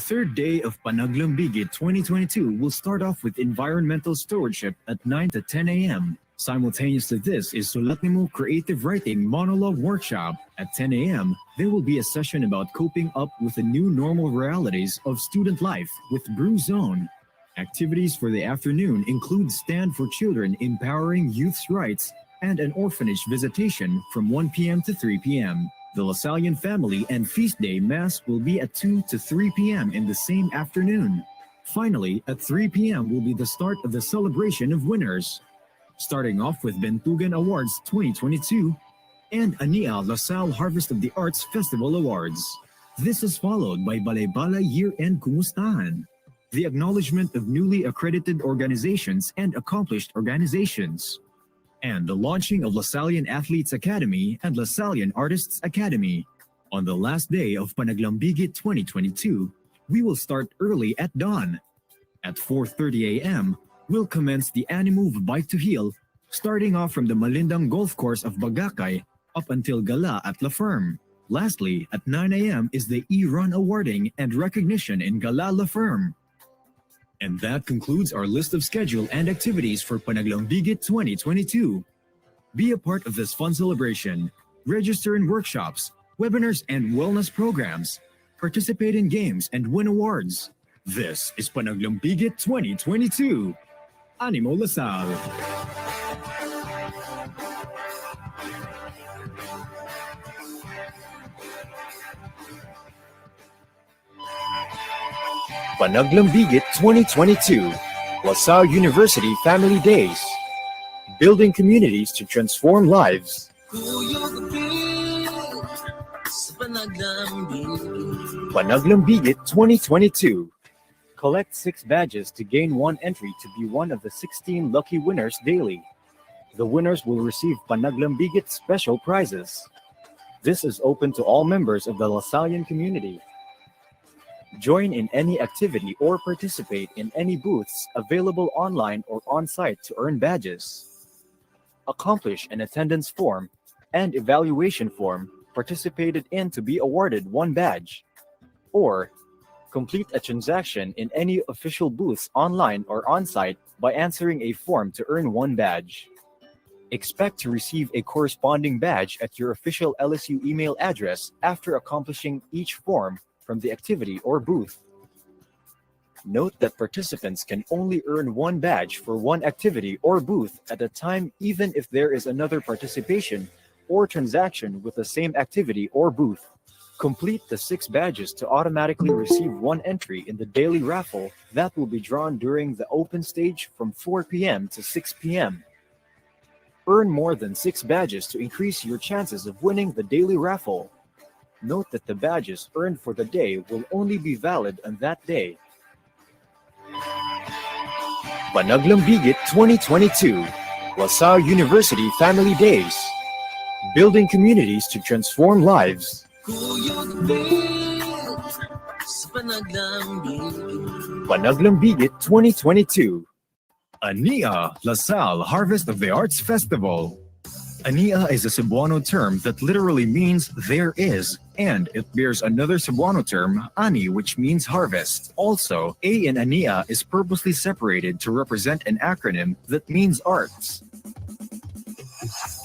Third day of Panaglambigit 2022 will start off with environmental stewardship at 9 to 10 a.m. Simultaneous to this is Sulatnimo Creative Writing Monologue Workshop. At 10 a.m., there will be a session about coping up with the new normal realities of student life with Brew Zone. Activities for the afternoon include Stand for Children Empowering Youth's Rights and an orphanage visitation from 1 p.m. to 3 p.m. The Lasallian Family and Feast Day Mass will be at 2 to 3 p.m. in the same afternoon. Finally, at 3 p.m. will be the start of the celebration of winners. Starting off with Bentugan Awards 2022 and ANIA LaSalle Harvest of the Arts Festival Awards. This is followed by Balaybala Year-End Kumustahan, the acknowledgement of newly accredited organizations and accomplished organizations, and the launching of Lasallian Athletes Academy and Lasallian Artists Academy. On the last day of Panaglambigit 2022, we will start early at dawn. At 4:30 a.m., we'll commence the ANIMO Bike to Heal, starting off from the Malindang Golf Course of Bagakay up until Gala at La Ferme. Lastly, at 9 a.m. is the E-Run Awarding and Recognition in Gala La Ferme. And that concludes our list of schedule and activities for Panaglambigit 2022. Be a part of this fun celebration. Register in workshops, webinars, and wellness programs. Participate in games and win awards. This is Panaglambigit 2022. Animo LaSalle. Panaglambigit 2022, LaSalle University Family Days, building communities to transform lives. Panaglambigit 2022, collect 6 badges to gain 1 entry to be one of the 16 lucky winners daily. The winners will receive Panaglambigit special prizes. This is open to all members of the Lasallian community. Join in any activity or participate in any booths available online or on-site to earn badges. Accomplish an attendance form and evaluation form participated in to be awarded 1 badge. Or complete a transaction in any official booths online or on-site by answering a form to earn 1 badge. Expect to receive a corresponding badge at your official LSU email address after accomplishing each form from the activity or booth. Note that participants can only earn 1 badge for 1 activity or booth at a time, even if there is another participation or transaction with the same activity or booth. Complete the 6 badges to automatically receive 1 entry in the daily raffle that will be drawn during the open stage from 4 p.m. to 6 p.m. Earn more than 6 badges to increase your chances of winning the daily raffle. Note that the badges earned for the day will only be valid on that day. Panaglambigit 2022, LaSalle University Family Days, building communities to transform lives. Panaglambigit 2022, ANIA LaSalle Harvest of the Arts Festival. ANIA is a Cebuano term that literally means there is, and it bears another Cebuano term, ani, which means harvest. Also, A in ANIA is purposely separated to represent an acronym that means arts.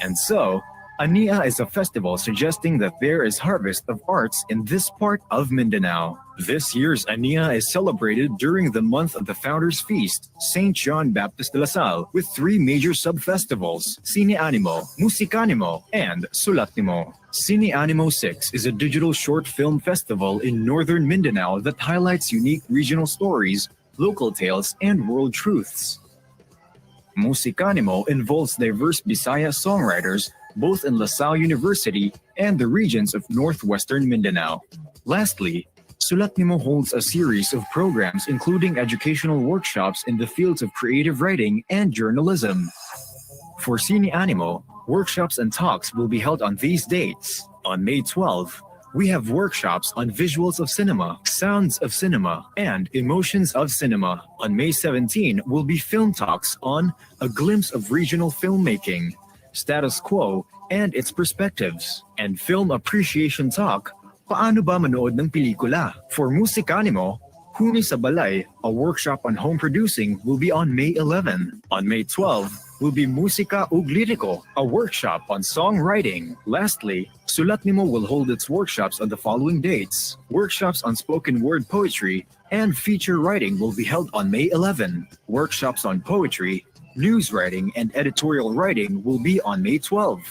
And so, ANIA is a festival suggesting that there is harvest of arts in this part of Mindanao. This year's ANIA is celebrated during the month of the Founders Feast, St. John Baptist de La Salle, with 3 major sub-festivals, musikANIMO, musikANIMO, and Sulatnimo. musikANIMO 6 is a digital short film festival in northern Mindanao that highlights unique regional stories, local tales, and world truths. musikANIMO involves diverse Bisaya songwriters both in LaSalle University and the regions of northwestern Mindanao. Lastly, Sulatnimo holds a series of programs including educational workshops in the fields of creative writing and journalism. For musikANIMO, workshops and talks will be held on these dates. On May 12, we have workshops on visuals of cinema, sounds of cinema, and emotions of cinema. On May 17 will be film talks on A Glimpse of Regional Filmmaking, Status Quo and its Perspectives, and Film Appreciation Talk, Paano ba manood ng pelikula? For musikANIMO, Huni sa Balay, a workshop on home producing, will be on May 11. On May 12 will be Musika ug Liriko, a workshop on songwriting. Lastly, Sulatnimo will hold its workshops on the following dates. Workshops on spoken word poetry and feature writing will be held on May 11. Workshops on poetry, news writing, and editorial writing will be on May 12.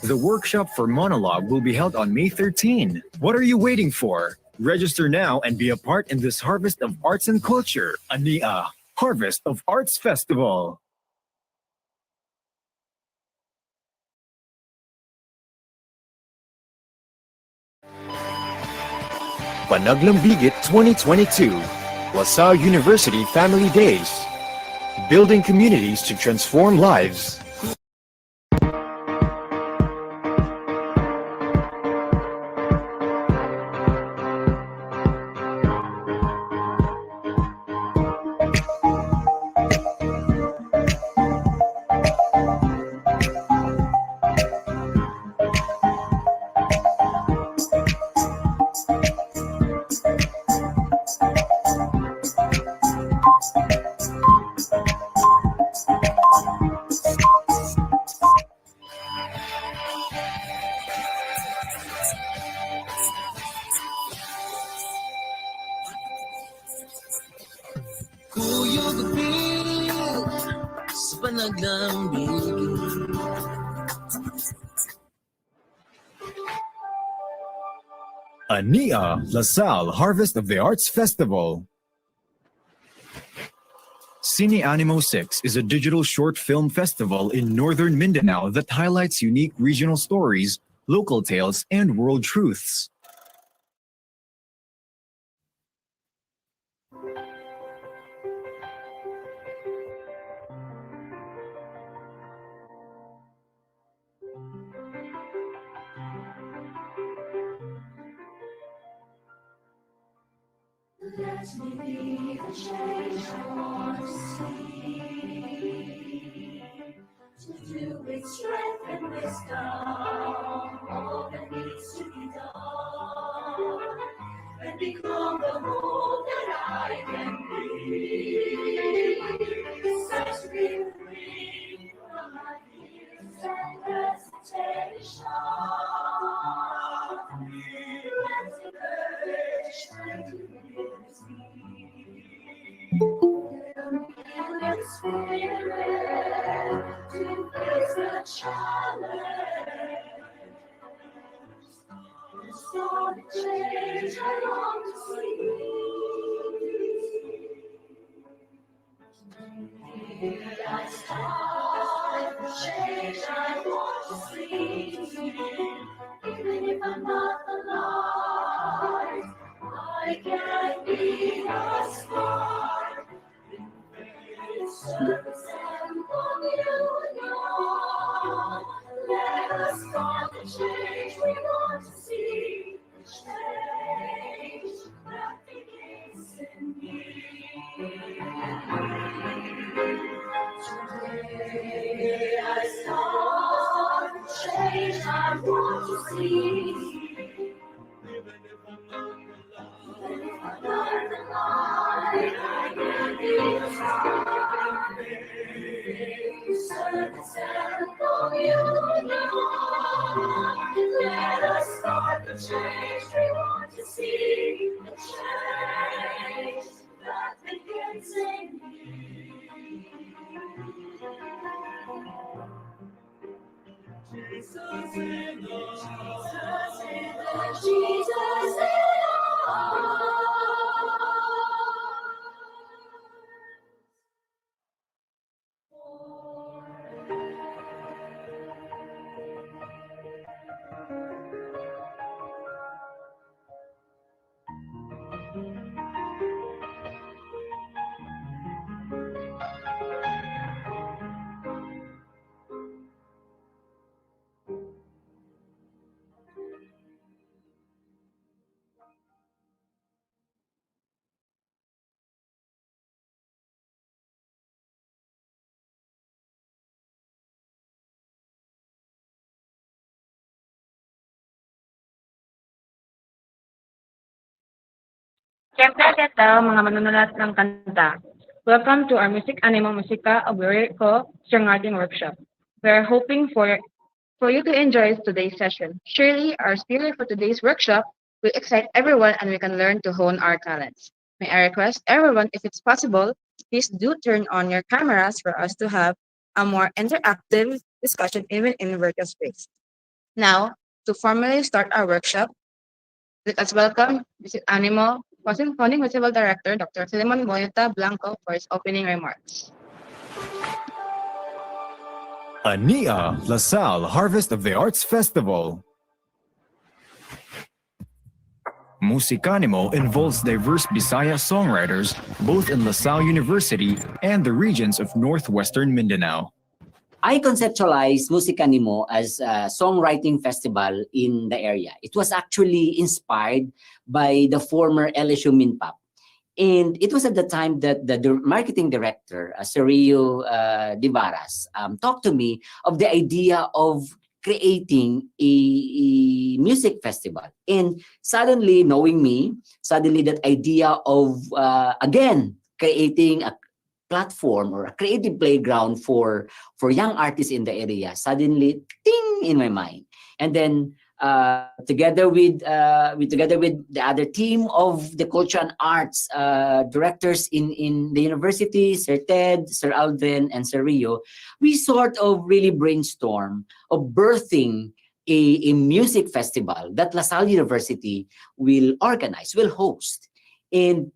The workshop for monologue will be held on May 13. What are you waiting for? Register now and be a part in this harvest of arts and culture. ANIA, Harvest of Arts Festival. Panaglambigit 2022, LaSalle University Family Days. Building communities to transform lives. ANIA LaSalle Harvest of the Arts Festival. musikANIMO 6 is a digital short film festival in northern Mindanao that highlights unique regional stories, local tales, and world truths. Let me be the change I want to see, to do with strength and wisdom all that needs to be done, and become the hope that I can be. Set me free from my fears and hesitation. Let the courage find you. Spirit to face the challenge. There's so much change I long to see. Here I start the change I want to see. Even if I'm not the light, I can be a spark. Service and on you alone. Let us start the change we want to see. The change that begins in me. Today I start the change I want to see. Even if I'm not the light, I can be the star. Service and on you alone. Let us start the change we want to see. The change that begins in me. Jesus in us. Jesus in us. Siyempre, ito, mga manunulat ng kanta. Welcome to our musikANIMO Musika of Liriko Songwriting Workshop. We are hoping for you to enjoy today's session. Surely, our spirit for today's workshop will excite everyone and we can learn to hone our talents. May I request everyone, if it's possible, please do turn on your cameras for us to have a more interactive discussion even in virtual space. Now, to formally start our workshop, let us welcome Visit Animo, Founding Festival Director Dr. Filemon Boyeta Blanco for his opening remarks. ANIA LaSalle Harvest of the Arts Festival. musikANIMO involves diverse Bisaya songwriters both in LaSalle University and the regions of northwestern Mindanao. I conceptualized musikANIMO as a songwriting festival in the area. It was actually inspired by the former LSU Minpap. And it was at the time that the marketing director, Sergio Divaras, talked to me of the idea of creating a music festival. And suddenly, knowing me, suddenly that idea of, again, creating a platform or a creative playground for young artists in the area suddenly ting in my mind. And then together with the other team of the culture and arts directors in the university, Sir Ted, Sir Alvin, and Sir Rio, we sort of really brainstorm of birthing a music festival that LaSalle University will organize, will host. And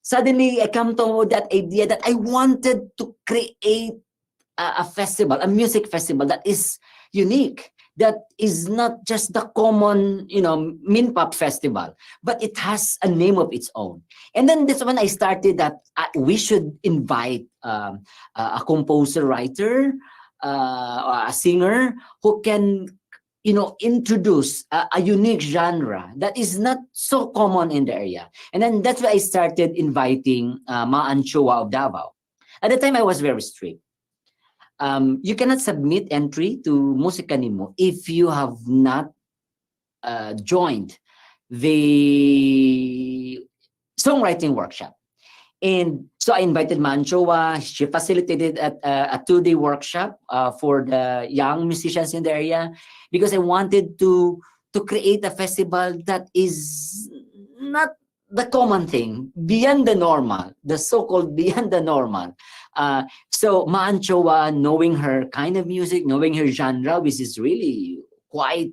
suddenly, I come to that idea that I wanted to create a festival, a music festival that is unique, that is not just the common, Minpop festival, but it has a name of its own. And then that's when I started that we should invite a composer, writer, a singer who can introduce a unique genre that is not so common in the area. And then that's why I started inviting Maan Chua of Davao. At the time, I was very strict. You cannot submit entry to musikANIMO if you have not joined the songwriting workshop. And so I invited Manchowa. She facilitated a 2-day workshop for the young musicians in the area because I wanted to create a festival that is not the common thing, beyond the normal, the so-called beyond the normal. So Manchowa, knowing her kind of music, knowing her genre, which is really quite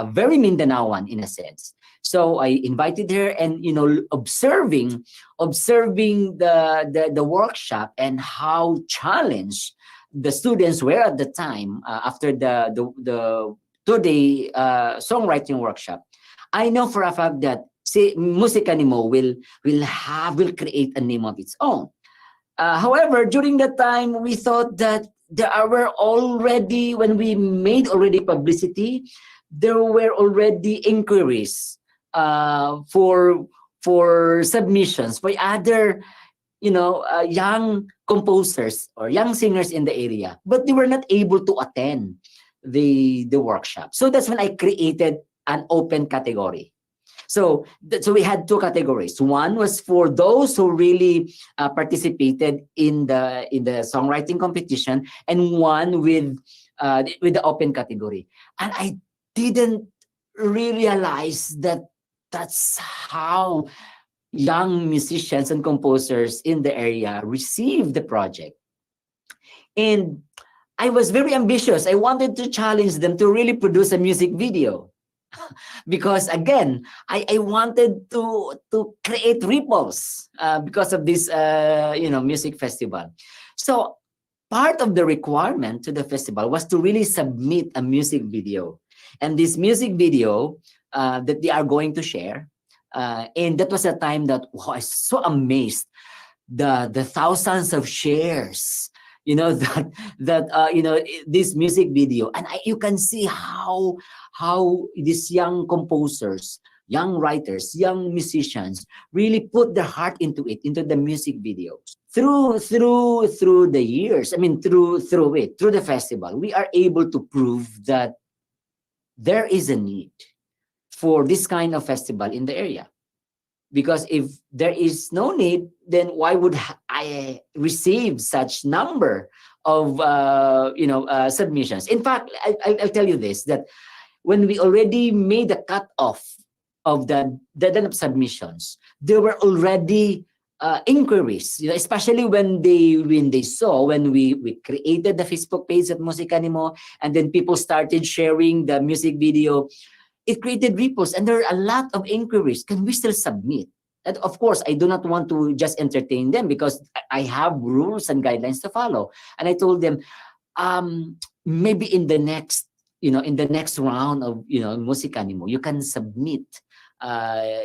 very Mindanaoan in a sense. So I invited her, and observing the workshop and how challenged the students were at the time after the 2-day songwriting workshop, I know for a fact that musikANIMO will create a name of its own. However, during that time, we thought that there were already, when we made already publicity, there were already inquiries for submissions by other young composers or young singers in the area, but they were not able to attend the workshop. So that's when I created an open category. So we had 2 categories. One was for those who really participated in the songwriting competition, and one with the open category. And I didn't realize that that's how young musicians and composers in the area received the project. And I was very ambitious. I wanted to challenge them to really produce a music video. Because again, I wanted to create ripples because of this music festival. So part of the requirement to the festival was to really submit a music video. And this music video that they are going to share, and that was a time that I was so amazed the thousands of shares this music video, and you can see how these young composers, young writers, young musicians really put their heart into the music videos. Through the years, through the festival, we are able to prove that there is a need for this kind of festival in the area. Because if there is no need, then why would I receive such number of submissions? In fact, I'll tell you this, that when we already made the cutoff of the deadline of submissions, there were already inquiries, especially when they saw, when we created the Facebook page at musikANIMO, and then people started sharing the music video. It created ripples, and there are a lot of inquiries. Can we still submit? And of course, I do not want to just entertain them, because I have rules and guidelines to follow. And I told them, maybe in the next round of musikANIMO, you can submit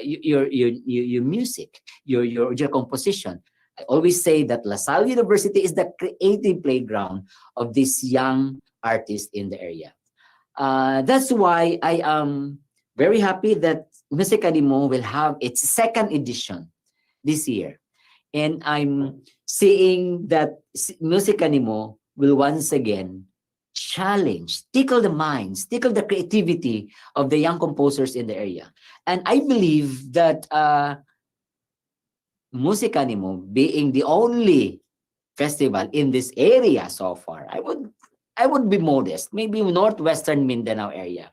your music, your composition. I always say that LaSalle University is the creative playground of these young artists in the area. That's why I am very happy that musikANIMO will have its second edition this year. And I'm seeing that musikANIMO will once again challenge, tickle the minds, tickle the creativity of the young composers in the area. And I believe that musikANIMO, being the only festival in this area so far, I would be modest, maybe northwestern Mindanao area,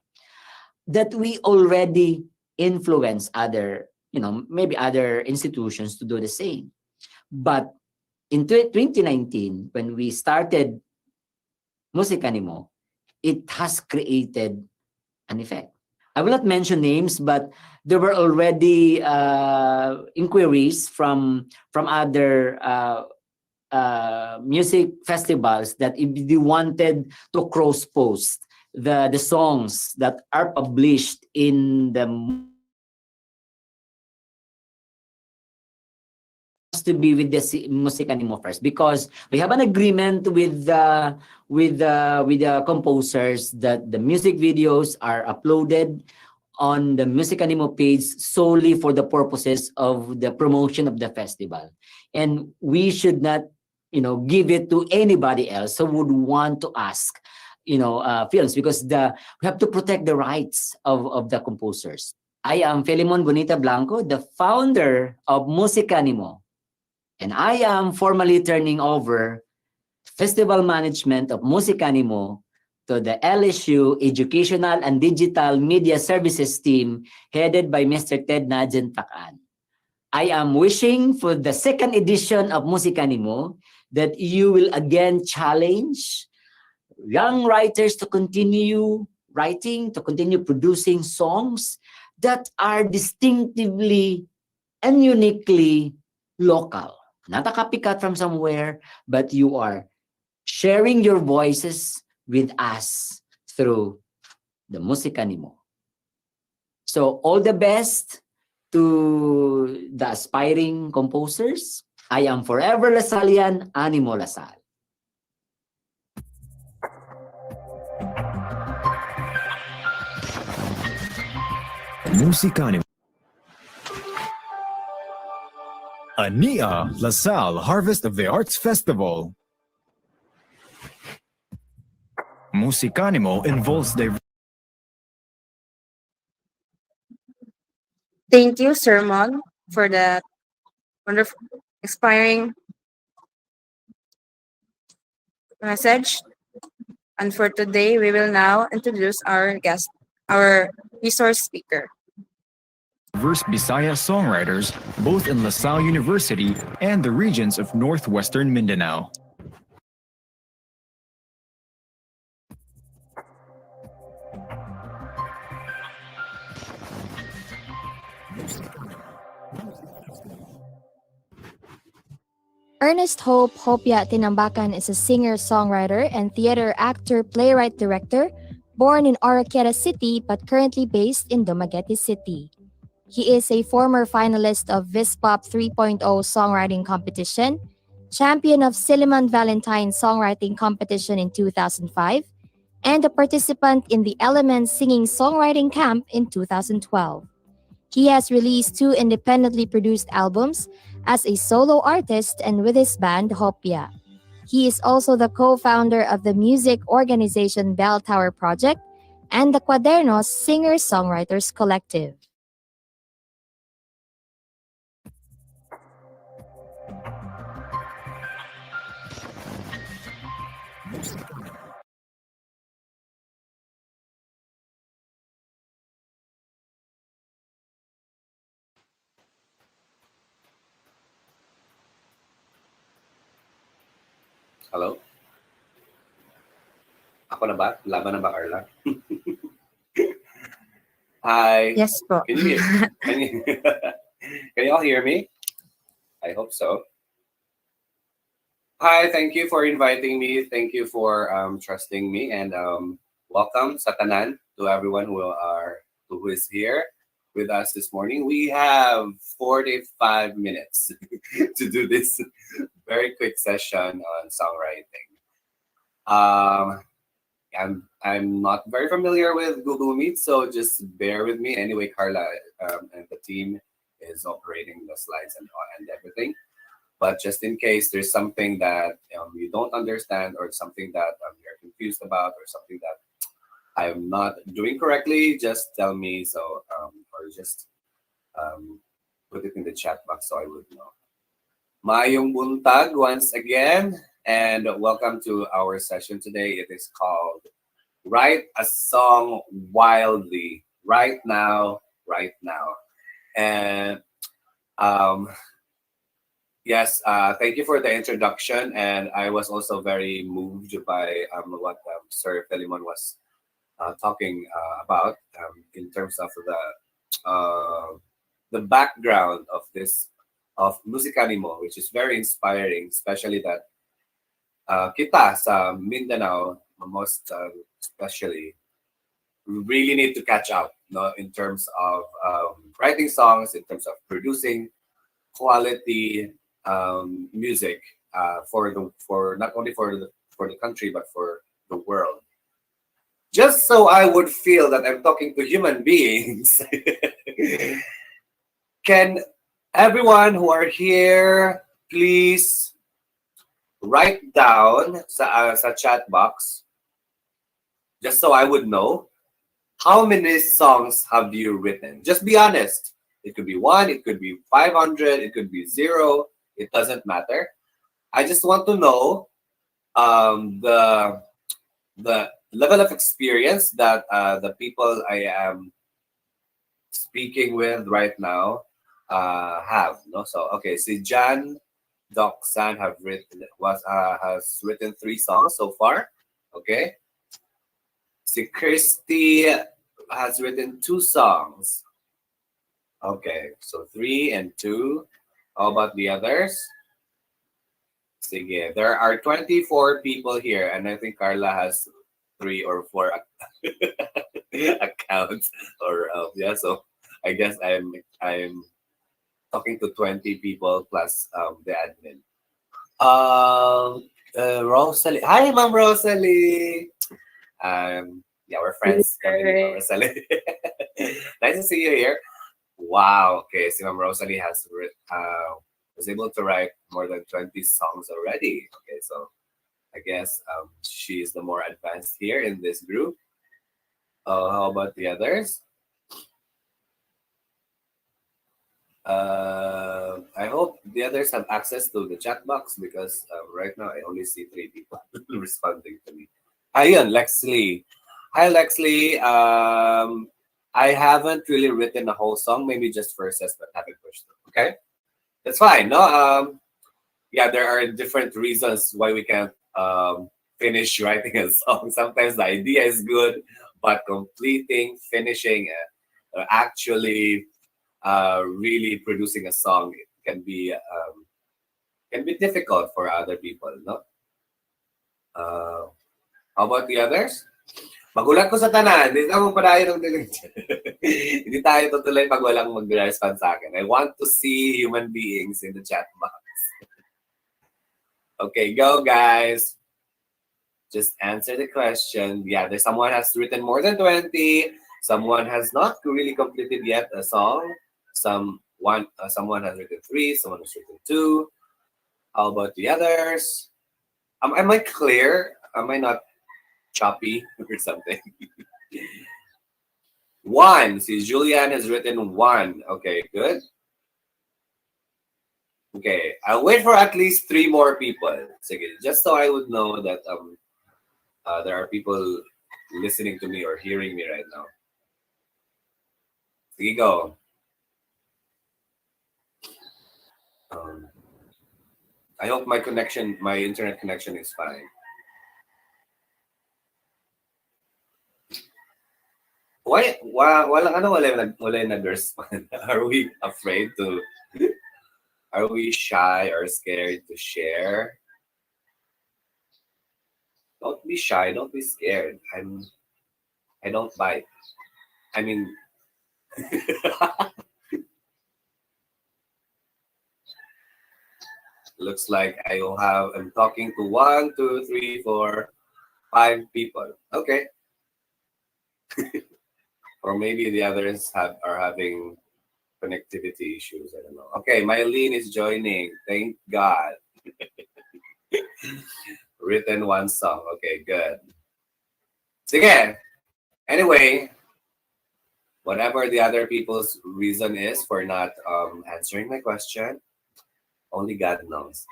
that we already influence other, maybe other institutions to do the same. But in 2019, when we started musikANIMO, it has created an effect. I will not mention names, but there were already inquiries from other music festivals that if they wanted to cross-post the songs that are published in the to be with the musikANIMO first, because we have an agreement with the composers that the music videos are uploaded on the musikANIMO page solely for the purposes of the promotion of the festival, and we should not give it to anybody else who would want to ask films, because we have to protect the rights of the composers. I am Felimon Bonita Blanco, the founder of musikANIMO, and I am formally turning over festival management of musikANIMO to the LSU Educational and Digital Media Services team headed by Mr. Ted Najan Takan. I am wishing for the second edition of musikANIMO that you will again challenge young writers to continue writing, to continue producing songs that are distinctively and uniquely local. Not a copycat from somewhere, but you are sharing your voices with us through the musikANIMO. So all the best to the aspiring composers. I am forever Lasallian, Animo Lasal. musikANIMO. ANIA LaSalle Harvest of the Arts Festival. musikANIMO involves diverse. Thank you, Sir Mon, for that wonderful, inspiring message. And for today, we will now introduce our guest, our resource speaker. Diverse Bisaya songwriters, both in LaSalle University and the regions of northwestern Mindanao. Ernest Hope Hopia Tinambakan is a singer, songwriter, and theater actor, playwright, director, born in Oroquieta City but currently based in Dumaguete City. He is a former finalist of Vispop 3.0 songwriting competition, champion of Silliman Valentine songwriting competition in 2005, and a participant in the Elements Singing Songwriting Camp in 2012. He has released 2 independently produced albums as a solo artist and with his band Hopia. He is also the co-founder of the music organization Bell Tower Project and the Cuadernos Singer-Songwriters Collective. Hello? Ako na ba? Laban na ba, Carla? Hi. Yes po. Can you hear? Can you, can you all hear me? I hope so. Hi, thank you for inviting me. Thank you for trusting me, and welcome sa tanan to everyone who is here with us this morning. We have 45 minutes to do this very quick session on songwriting. I'm not very familiar with Google Meet, so just bear with me. Anyway, Carla and the team is operating the slides and everything. But just in case there's something that you don't understand, or something that you're confused about, or something that I'm not doing correctly, just tell me, so or just put it in the chat box so I would know. Mayong buntag once again, and welcome to our session today. It is called Write a Song Wildly, right now. And yes, thank you for the introduction, and I was also very moved by what Sir Philemon was talking about in terms of the background of this of musikANIMO, which is very inspiring, especially that kita sa Mindanao, most especially, we really need to catch up, no, in terms of writing songs, in terms of producing quality music for not only for the country but for the world. Just so I would feel that I'm talking to human beings, can everyone who are here please write down sa chat box, just so I would know, how many songs have you written? Just be honest. It could be 1, it could be 500, it could be 0. It doesn't matter. I just want to know the level of experience that the people I am speaking with right now have. No, so okay. Si Jan Doc San has written 3 songs so far. Okay. Si Christy has written 2 songs. Okay, so 3 and 2. How about the others? Sige, there are 24 people here, and I think Carla has 3 or 4 accounts. Or yeah, so I guess I'm talking to 20 people plus the admin. Rosalie, hi, Ma'am Rosalie. Yeah, we're friends. Kami ni Ma'am Rosalie. Nice to see you here. Wow. Okay, si Ma'am Rosalie was able to write more than 20 songs already. Okay, so I guess she is the more advanced here in this group. How about the others? I hope the others have access to the chat box, because right now I only see 3 people responding to me. Ayun, Lexley. Hi, Lexley. I haven't really written a whole song, maybe just verses, but haven't pushed it. Okay, that's fine. No, yeah, there are different reasons why we can't finish writing a song. Sometimes the idea is good, but finishing, actually really producing a song can be difficult for other people. No, how about the others? Magulat ko sa tanan. Hindi ako padayon ng hindi tayo tutuloy pag walang mag-respond sa akin. I want to see human beings in the chat box. Okay, go guys. Just answer the question. Yeah, there's someone has written more than 20. Someone has not really completed yet a song. Someone has written 3. Someone has written 2. How about the others? Am I clear? Am I not choppy or something? 1. See, Julianne has written 1. Okay, good. Okay, I'll wait for at least 3 more people. Sige, just so I would know that there are people listening to me or hearing me right now. Sige, go. I hope my internet connection is fine. Wala nag-respond. Are we afraid to, are we shy or scared to share? Don't be shy, don't be scared. I don't bite. I mean, looks like I'm talking to 1, 2, 3, 4, 5 people. Okay. Or maybe the others are having connectivity issues. I don't know. Okay, Mylene is joining. Thank God. Written one song. Okay, good. Sige. Anyway, whatever the other people's reason is for not answering my question, only God knows.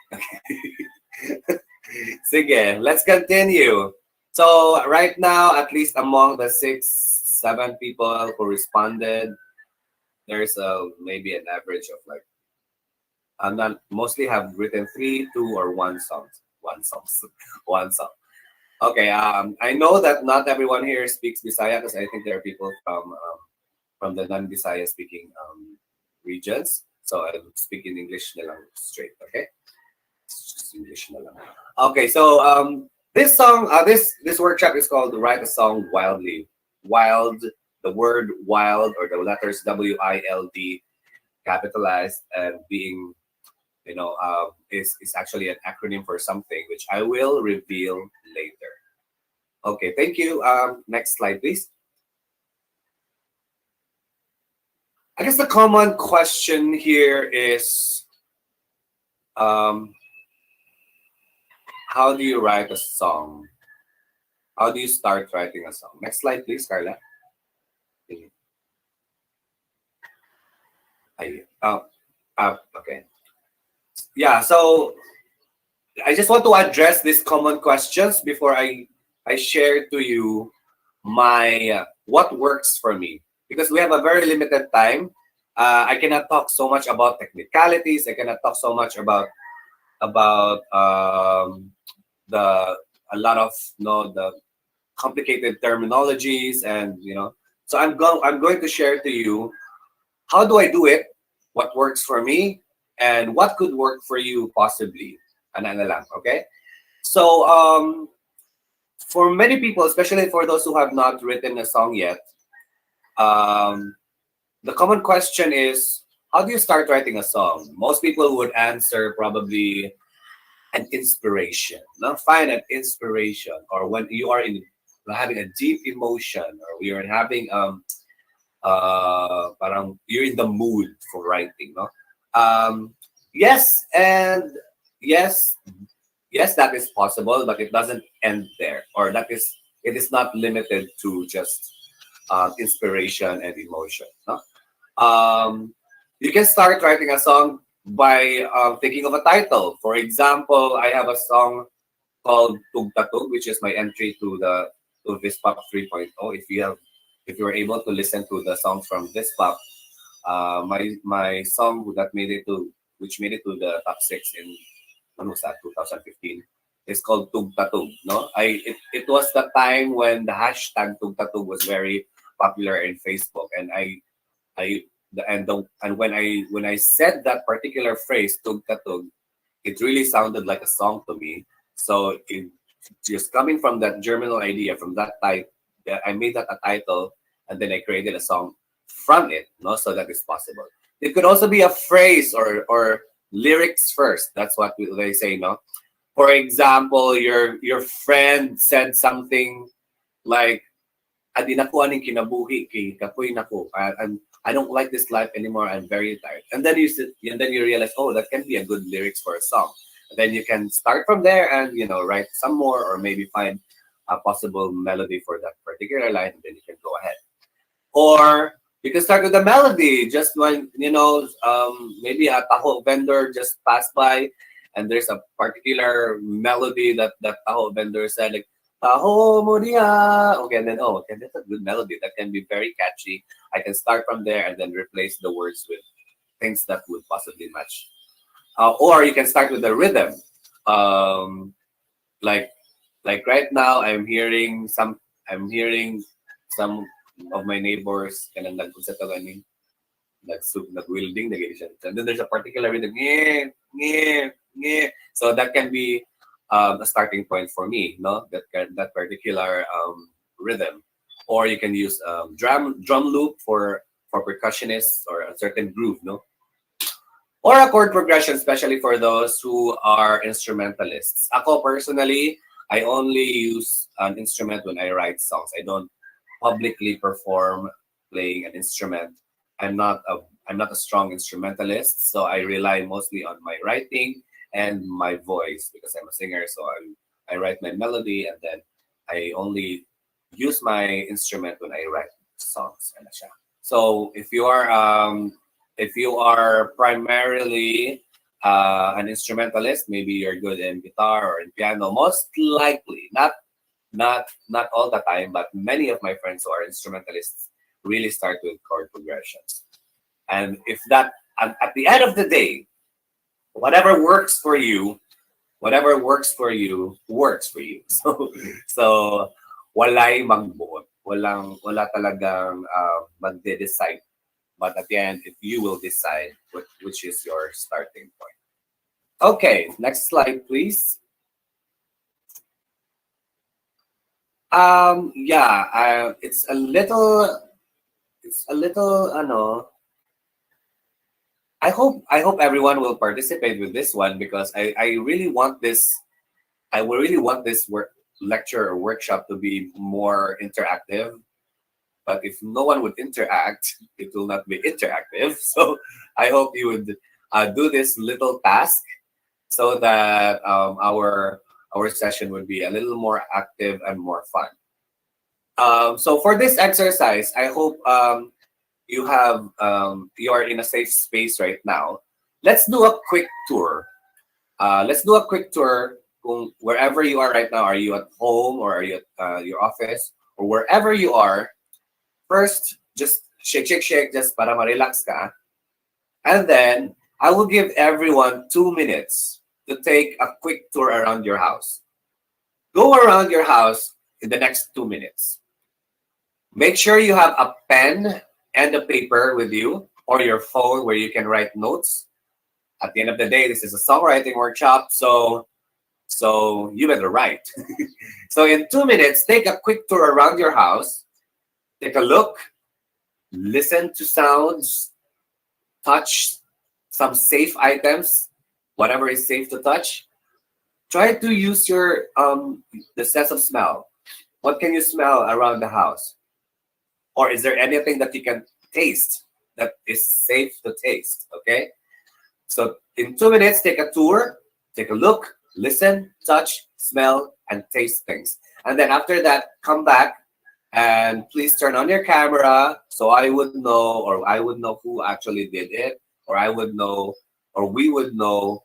Sige, let's continue. So right now, at least among the 6, 7 people who responded, there's maybe an average of like, mostly have written 3, 2, or 1 song. 1 song. 1 song. Okay. I know that not everyone here speaks Bisaya because I think there are people from the non-Bisaya speaking regions. So I'll speak in English na lang straight. Okay. Just English na lang. Okay. So this song, this workshop is called "Write a Song Wildly." Wild, the word wild or the letters WILD capitalized and being, is actually an acronym for something which I will reveal later. Okay, thank you. Next slide, please. I guess the common question here is, how do you write a song? How do you start writing a song? Next slide, please, Carla. Okay. Yeah, so I just want to address these common questions before I share to you my what works for me, because we have a very limited time. I cannot talk so much about technicalities. I cannot talk so much about a lot of the complicated terminologies, and so I'm going to share to you how do I do it, what works for me, and what could work for you possibly. Ano na lang, okay? So for many people, especially for those who have not written a song yet, the common question is, how do you start writing a song? Most people would answer probably an inspiration. No? Find an inspiration, or when you are having a deep emotion, or you're having parang you're in the mood for writing. No? Yes, and yes, that is possible, but it doesn't end there, or it is not limited to just inspiration and emotion. No? You can start writing a song by thinking of a title. For example, I have a song called Tugtatug, which is my entry to Vispop 3.0. If you were able to listen to the songs from Vispop, my song which made it to the top 6 in 2015 is called Tugtatug. No, it was the time when the hashtag Tugtatug was very popular in Facebook, and when I said that particular phrase Tugtatug, it really sounded like a song to me. So it just coming from that germinal idea, from that type, I made that a title, and then I created a song from it. No, so that is possible. It could also be a phrase or lyrics first. That's what they say. No, for example, your friend said something like, "Adi nako aning kinabuhi kay kapoy nako. I don't like this life anymore. I'm very tired." And then you realize, oh, that can be a good lyrics for a song. And then you can start from there and write some more, or maybe find a possible melody for that particular line, and then you can go ahead. Or you can start with the melody. Just when maybe a taho vendor just passed by, and there's a particular melody that taho vendor said, like, "Taho mo diha." Okay, and then okay, that's a good melody that can be very catchy. I can start from there and then replace the words with things that would possibly match or you can start with the rhythm. Um, like right now, I'm hearing some of my neighbors kanang nag-usa to gani nag-wielding and then there's a particular rhythm so that can be a starting point for me, no, that particular rhythm. Or you can use drum loop for percussionists or a certain groove, no, or a chord progression, especially for those who are instrumentalists. Ako personally, I only use an instrument when I write songs. I don't publicly perform playing an instrument. I'm not a I'm not a strong instrumentalist, so I rely mostly on my writing and my voice because I'm a singer. So I write my melody and then I only use my instrument when I write songs. Ano siya. So if you are primarily an instrumentalist, maybe you're good in guitar or in piano. Most likely, not all the time, but many of my friends who are instrumentalists really start with chord progressions. And if that, at the end of the day, whatever works for you, works for you. So walay magbuot. Wala talagang magde-decide. But at the end, if you will decide which is your starting point. Okay, next slide, please. Yeah, it's a little, ano, I hope everyone will participate with this one because I really want this, lecture or workshop to be more interactive. But if no one would interact, it will not be interactive. So I hope you would do this little task so that our session would be a little more active and more fun. So for this exercise, I hope you are in a safe space right now. Let's do a quick tour. Wherever you are right now. Are you at home or are you at your office or wherever you are? First, just shake, shake, shake, just para ma-relax ka. And then I will give everyone 2 minutes to take a quick tour around your house. Go around your house in the next 2 minutes. Make sure you have a pen and a paper with you or your phone where you can write notes. At the end of the day, this is a songwriting workshop, so you better write. So in 2 minutes, take a quick tour around your house. Take a look, listen to sounds, touch some safe items, whatever is safe to touch. Try to use your the sense of smell. What can you smell around the house? Or is there anything that you can taste that is safe to taste? Okay. So in 2 minutes, take a tour, take a look, listen, touch, smell, and taste things. And then after that, come back and please turn on your camera so I would know who actually did it, or we would know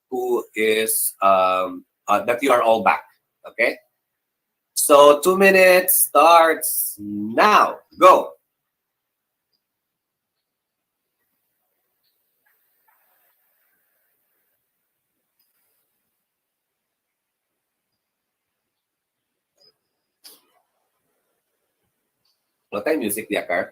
who is that you are all back. Okay. So 2 minutes starts now. Go. Wala tayong music di Akar.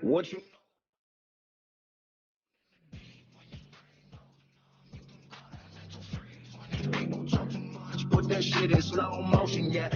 What you put that shit in slow motion, yeah.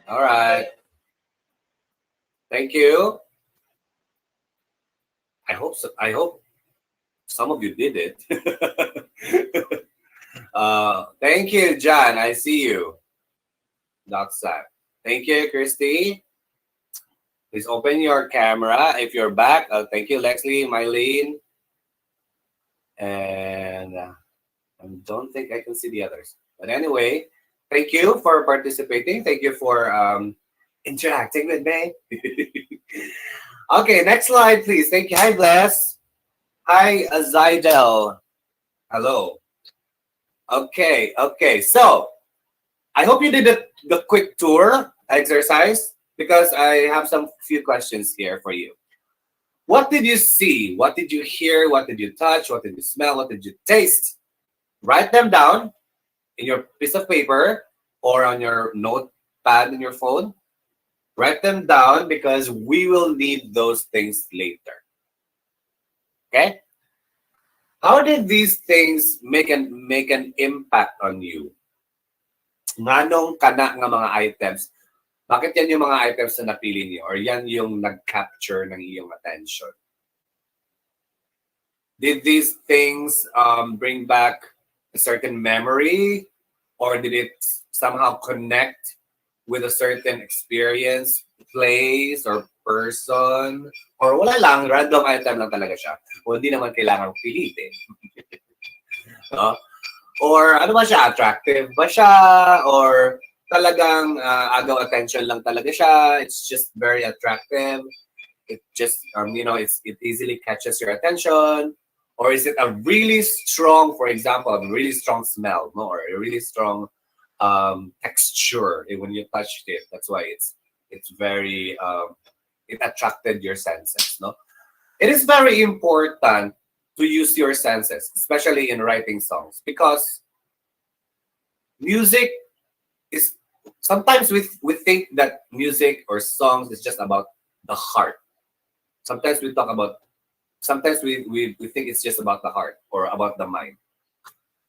All right. Thank you. I hope so. I hope some of you did it. Thank you, John. I see you. That's that. Thank you, Christy. Please open your camera if you're back. Thank you, Lexley, Mylene. And I don't think I can see the others. But anyway, thank you for participating. Thank you for interacting with me. Okay, next slide, please. Thank you. Hi, Bless. Hi, Zidel. Hello. Okay. So I hope you did the quick tour exercise because I have some few questions here for you. What did you see? What did you hear? What did you touch? What did you smell? What did you taste? Write them down in your piece of paper or on your notepad in your phone. Write them down because we will need those things later. Okay? How did these things make an impact on you? Nganong kana nga mga items? Bakit yan yung mga items na napili niyo? Or yan yung nag-capture ng iyong attention? Did these things bring back a certain memory? Or did it somehow connect with a certain experience, place, or person? Or wala lang, random item lang talaga siya. O hindi naman kailangan pilitin. No? Or ano ba siya? Attractive ba siya? Or talagang agaw attention lang talaga siya? It's just very attractive. It just, it easily catches your attention. Or is it a really strong, for example, a really strong smell, no? Or a really strong texture when you touched it? That's why it's very, it attracted your senses, no? It is very important to use your senses, especially in writing songs, because music is, sometimes we think that music or songs is just about the heart. Sometimes we think it's just about the heart or about the mind.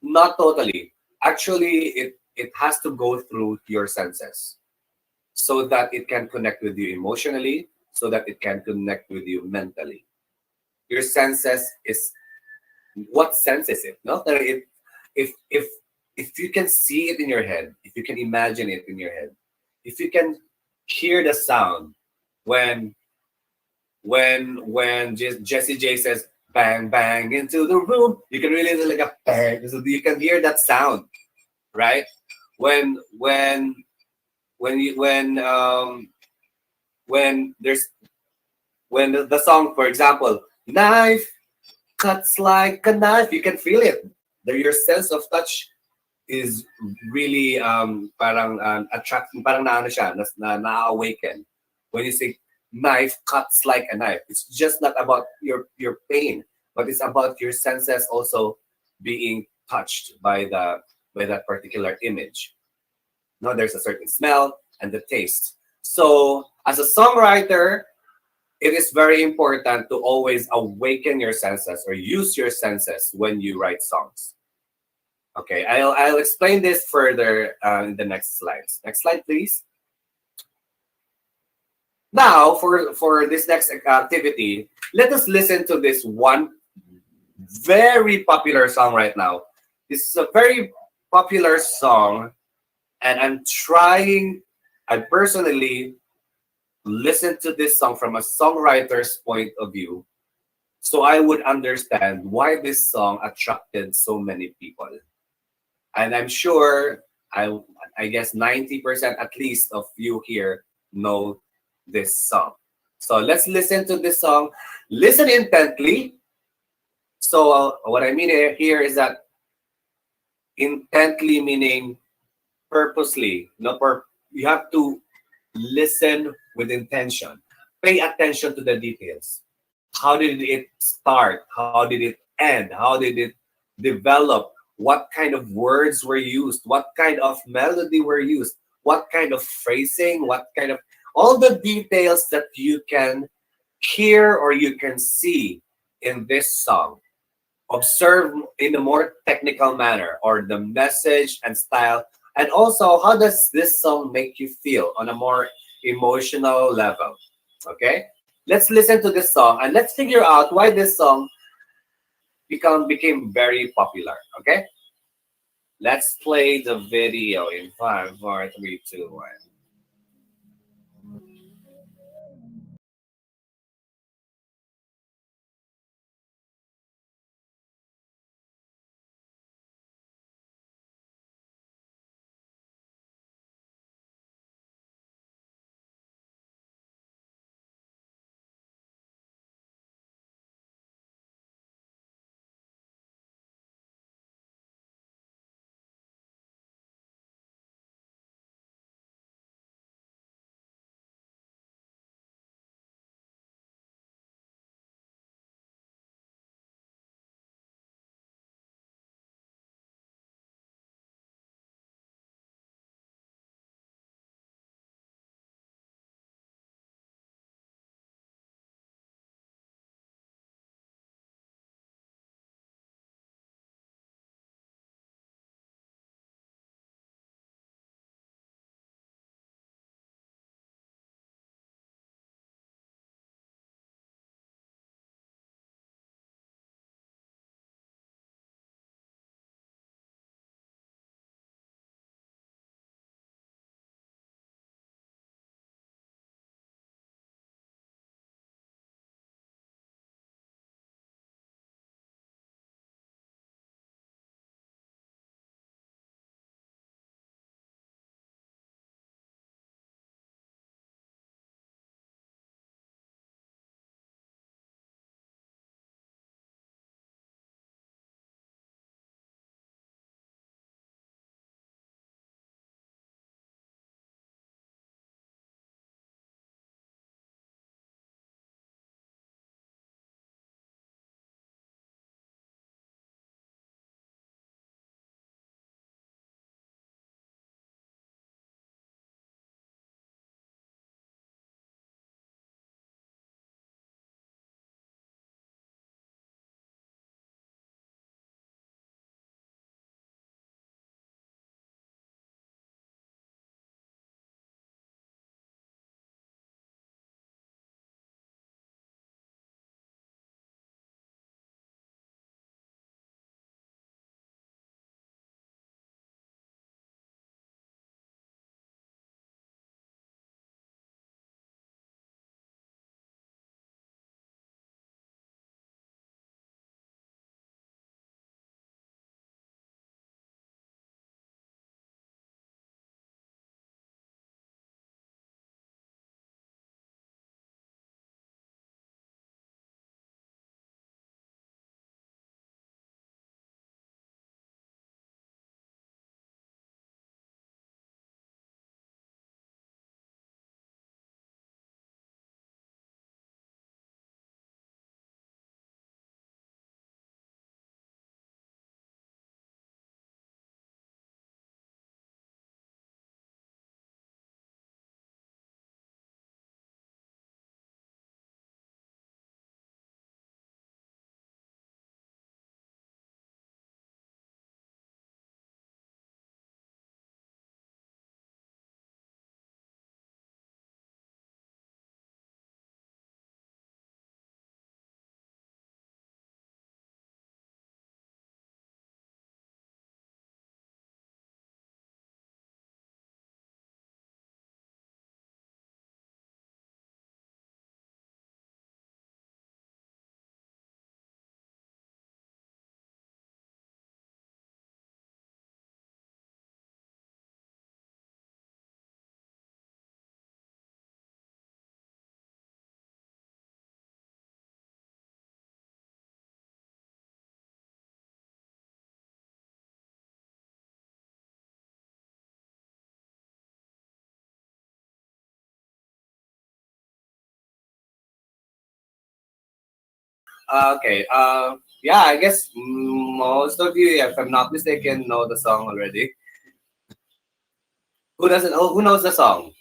Not totally. Actually, it has to go through your senses so that it can connect with you emotionally, so that it can connect with you mentally. Your senses is, what sense is it? No, if you can see it in your head, if you can imagine it in your head, if you can hear the sound when Jessie J says bang bang into the room, you can really like a bang. So you can hear that sound, right? When the song, for example, knife cuts like a knife, you can feel it. Your sense of touch is really parang attracting, parang naano siya, na-awaken. When you say knife cuts like a knife, it's just not about your pain, but it's about your senses also being touched by that particular image. No, there's a certain smell and the taste. So as a songwriter, it is very important to always awaken your senses or use your senses when you write songs. Okay, I'll explain this further in the next slides. Next slide, please. Now, for this next activity, let us listen to this one very popular song right now. This is a very popular song, and I personally listen to this song from a songwriter's point of view, so I would understand why this song attracted so many people. And I'm sure I guess 90% at least of you here know this song. So let's listen to this song. Listen intently. So what I mean here is that intently meaning purposely. You have to listen with intention. Pay attention to the details. How did it start? How did it end? How did it develop? What kind of words were used? What kind of melody were used? What kind of phrasing? What kind of all the details that you can hear or you can see in this song. Observe in a more technical manner or the message and style. And also, how does this song make you feel on a more emotional level? Okay? Let's listen to this song and let's figure out why this song became very popular. Okay? Let's play the video in 5, 4, 3, 2, 1. Okay. Yeah, I guess most of you, if I'm not mistaken, know the song already. Who doesn't? Oh, who knows the song?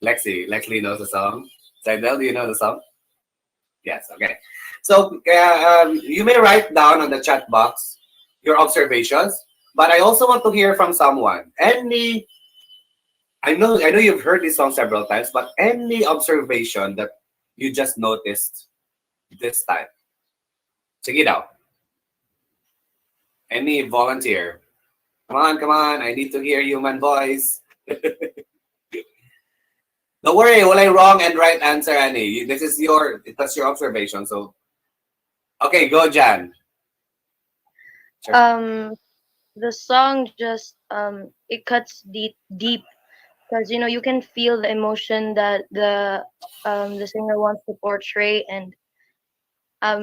Lexi knows the song. Seidel, do you know the song? Yes. Okay. So you may write down on the chat box your observations, but I also want to hear from someone. I know you've heard this song several times, but any observation that you just noticed this time. Sige daw. Any volunteer? Come on. I need to hear human voice. Don't worry, walay wrong and right answer, Annie. That's your observation. So, okay, go, Jan. Sure. The song just it cuts deep because you can feel the emotion that the singer wants to portray, and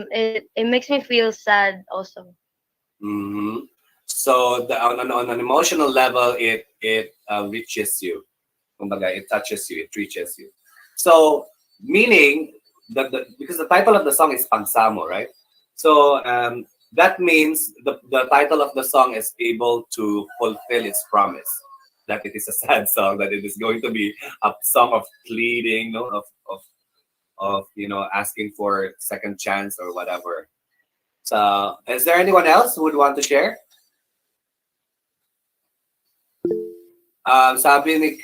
it makes me feel sad also. Mm-hmm. So on an emotional level, it reaches you. Kumbaga, it touches you, it reaches you. So meaning because the title of the song is Pagsamo, right? So that means the title of the song is able to fulfill its promise that it is a sad song, that it is going to be a song of pleading, no, of asking for second chance or whatever. So is there anyone else who would want to share? Sabi ni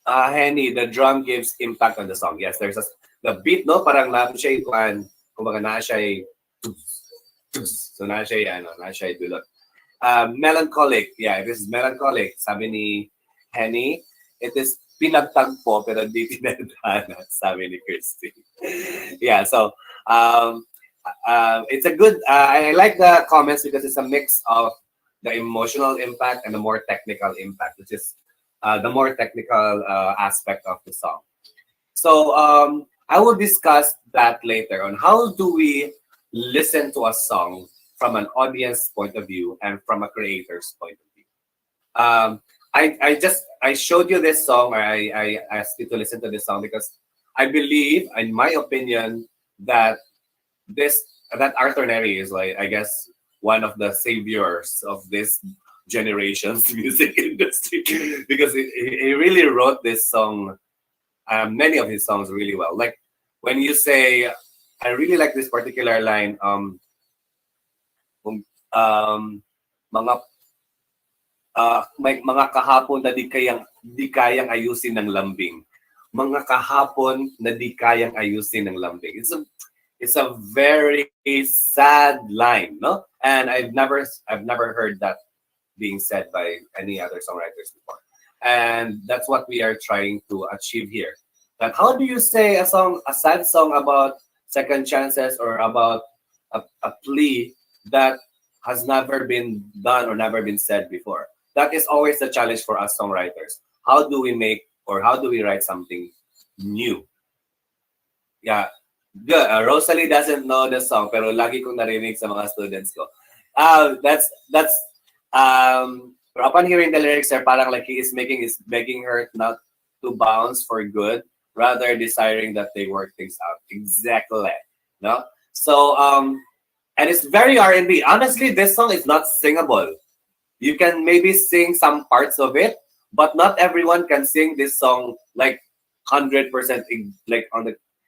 Henny, the drum gives impact on the song. Yes, the beat, no, parang na siya kuan, kumbaga na siya so na siya dulot. Melancholic, yeah, it is melancholic. Sabi ni Henny, it is pinagtagpo pero di tinadhana, sabi ni Christy. Yeah, so it's a good. I like the comments because it's a mix of the emotional impact and the more technical impact, which is the more technical aspect of the song. So I will discuss that later on. How do we listen to a song from an audience point of view and from a creator's point of view? I showed you this song, or I asked you to listen to this song because I believe, in my opinion, that Arthur Neri is, like, I guess, one of the saviors of this generation's music industry because he really wrote this song, many of his songs really well. Like when you say, I really like this particular line, mga may mga kahapon na di kayang ayusin ng lambing. Mga kahapon na di kayang ayusin ng lambing. It's a very sad line, no? And I've never heard that being said by any other songwriters before. And that's what we are trying to achieve here. But how do you say a sad song about second chances or about a plea that has never been done or never been said before? That is always the challenge for us songwriters. How do we write something new? Yeah. Good. Rosalie doesn't know the song, pero lagi kong narinig sa mga students ko. Upon hearing the lyrics, parang like he is begging her not to bounce for good, rather desiring that they work things out. Exactly. No? So and it's very R&B. Honestly, this song is not singable. You can maybe sing some parts of it, but not everyone can sing this song like 100%. Like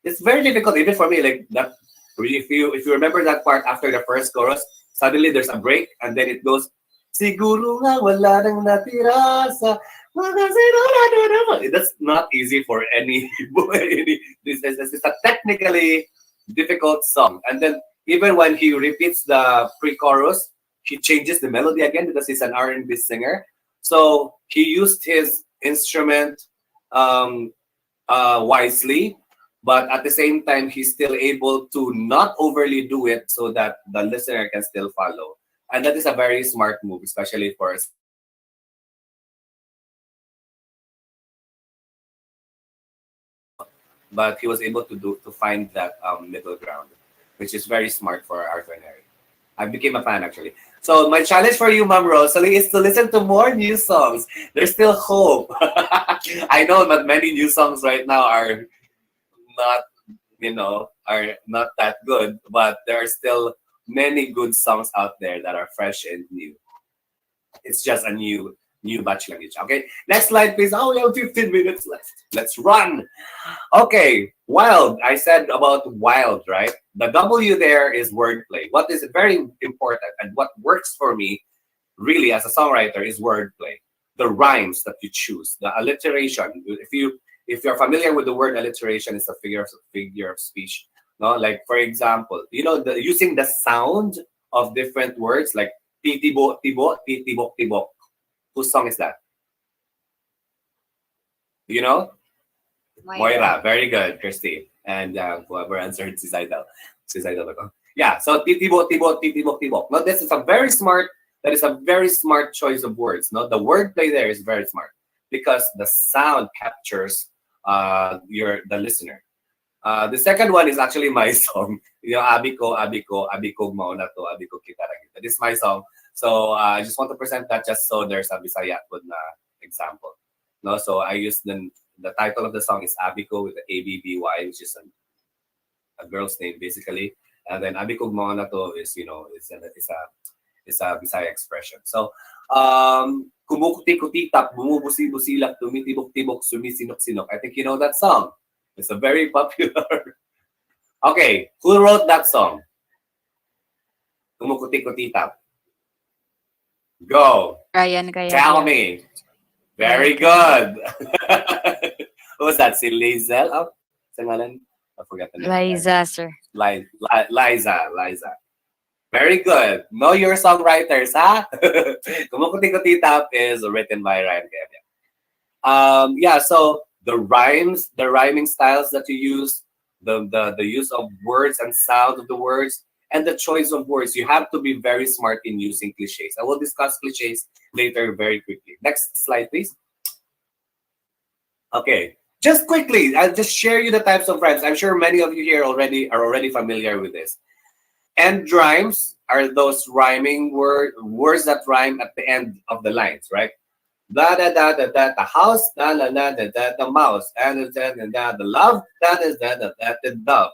it's very difficult even for me. Like that, if you remember that part after the first chorus, suddenly there's a break and then it goes. Siguro nga wala nang natira sa That's not easy for any. This is a technically difficult song, and then even when he repeats the pre-chorus, he changes the melody again because he's an R&B singer. So he used his instrument wisely, but at the same time, he's still able to not overly do it so that the listener can still follow. And that is a very smart move, especially for us. But he was able to find that middle ground, which is very smart for Arthur Neri. I became a fan, actually. So my challenge for you, Ma'am Rosalie, is to listen to more new songs. There's still hope. I know that many new songs right now are not, are not that good, but there are still many good songs out there that are fresh and new. It's just a new batch language. Okay, next slide, please. Oh, we have 15 minutes left. Let's run. Okay, wild. I said about wild, right? The W there is wordplay. What is very important and what works for me really as a songwriter is wordplay. The rhymes that you choose, the alliteration. If you're familiar with the word alliteration, it's a figure of speech. No, like for example, using the sound of different words like titibo tibo titibok tibok. Whose song is that? Do you know? Moira. Very good, Christy. And whoever answered si Zaidal. Yeah, so titibo tibo titibok tibok. No, this is a very smart. That is a very smart choice of words. No, the wordplay there is very smart because the sound captures the listener. The second one is actually my song. Abiko mauna to, abiko kitaragi. That is my song. So I just want to present that just so there's a Bisaya na example. No, so I use the title of the song is Abiko with the ABBY, which is a girl's name basically, and then Abiko mauna to is is a Bisaya expression. So kumukuti-kutitap, bumubusi-busilak, tumitibok-tibok, sumisinok-sinok. I think you know that song. It's a very popular. Okay, who wrote that song? Kumukuti-kutitap. Go. Ryan Tell me. Very good. Who was that? Si Lizel? Oh, I forgot the name. Liza, sir. Liza. Very good. Know your songwriters, huh? Kumukuti-kutitap is written by Ryan Kevia. Yeah, so the rhyming styles that you use, the use of words and sound of the words, and the choice of words. You have to be very smart in using cliches. I will discuss cliches later very quickly. Next slide, please. Okay, just quickly, I'll just share you the types of rhymes. I'm sure many of you here are already familiar with this. End rhymes are those rhyming words that rhyme at the end of the lines, right? Da da da da da, the house, da da da da da, the mouse, and da da da, the love, da da da da da, the dove.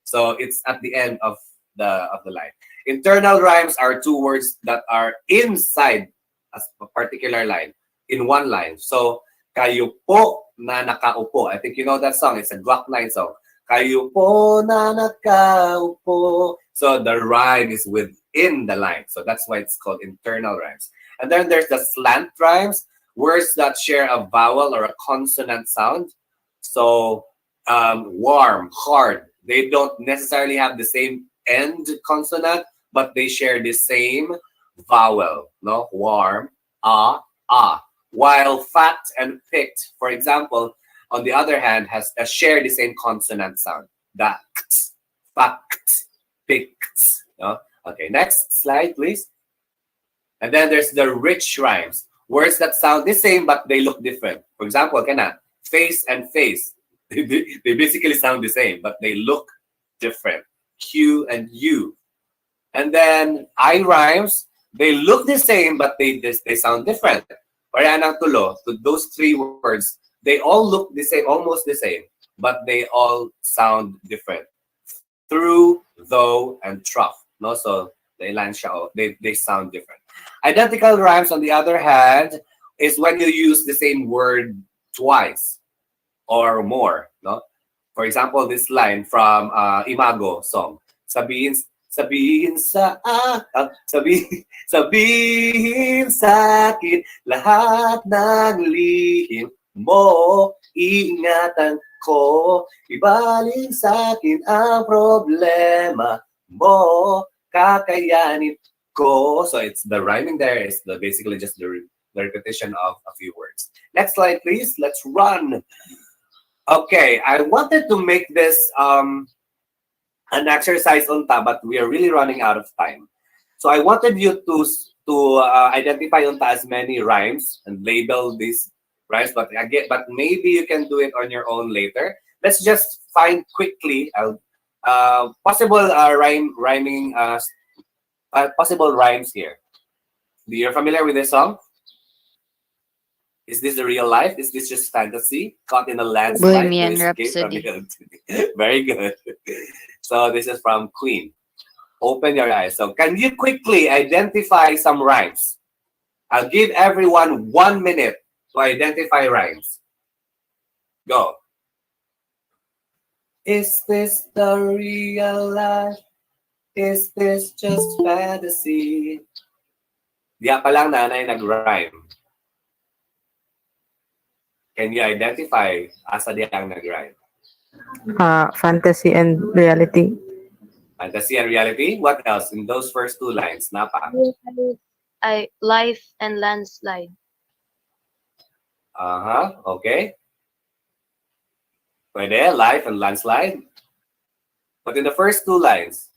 So it's at the end of the line. Internal rhymes are two words that are inside a particular line in one line. So kayo po na nakaupo. I think you know that song. It's a Glock 9 song. Kayo po na nakaupo. So the rhyme is within the line. So that's why it's called internal rhymes. And then there's the slant rhymes, words that share a vowel or a consonant sound. So warm, hard. They don't necessarily have the same end consonant, but they share the same vowel. No, warm, ah. While fat and picked, for example, on the other hand, share the same consonant sound. That, fact, picked. No? Okay, next slide, please. And then there's the rich rhymes, words that sound the same but they look different. For example, face and face. They basically sound the same, but they look different. Q and U. And then I rhymes, they look the same, but they sound different. Parehanang tulo, to those three words, they all look the same, almost the same, but they all sound different. Through, though, and trough. No, so they sound different. Identical rhymes, on the other hand, is when you use the same word twice or more. No, for example, this line from Imago song. Sabihin sa akin lahat ng lihim mo, ingatan ko, ibaling sa akin ang problema mo, kakayanin ko. So it's the rhyming there is basically just the repetition of a few words. Next slide, please. Let's run. Okay, I wanted to make this an exercise on ta, but we are really running out of time. So I wanted you to identify on ta as many rhymes and label these rhymes, but maybe you can do it on your own later. Let's just find quickly possible possible rhymes here. You're familiar with this song? Is this the real life? Is this just fantasy? Caught in a landslide? Bohemian To escape from Rhapsody. reality? Very good. So this is from Queen. Open your eyes. So can you quickly identify some rhymes? I'll give everyone 1 minute to identify rhymes. Go. Is this the real life? Is this just fantasy? Diya pa lang nanay nag-rhyme. Can you identify asa diyang nag-rhyme? Fantasy and reality. Fantasy and reality? What else in those first two lines? Napa? Life and landslide. Okay. Pwede, life and landslide. But in the first two lines,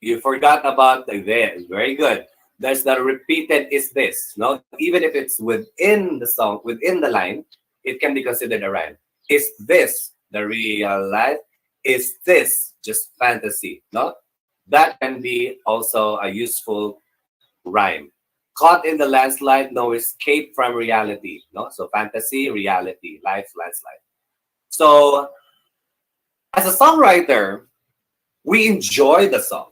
you forgot about the there. Very good. There's the repeated is this. No, even if it's within the song, within the line, it can be considered a rhyme. Is this the real life? Is this just fantasy? No, that can be also a useful rhyme. Caught in the landslide, no escape from reality. No, so fantasy, reality, life, landslide. So, as a songwriter, we enjoy the song.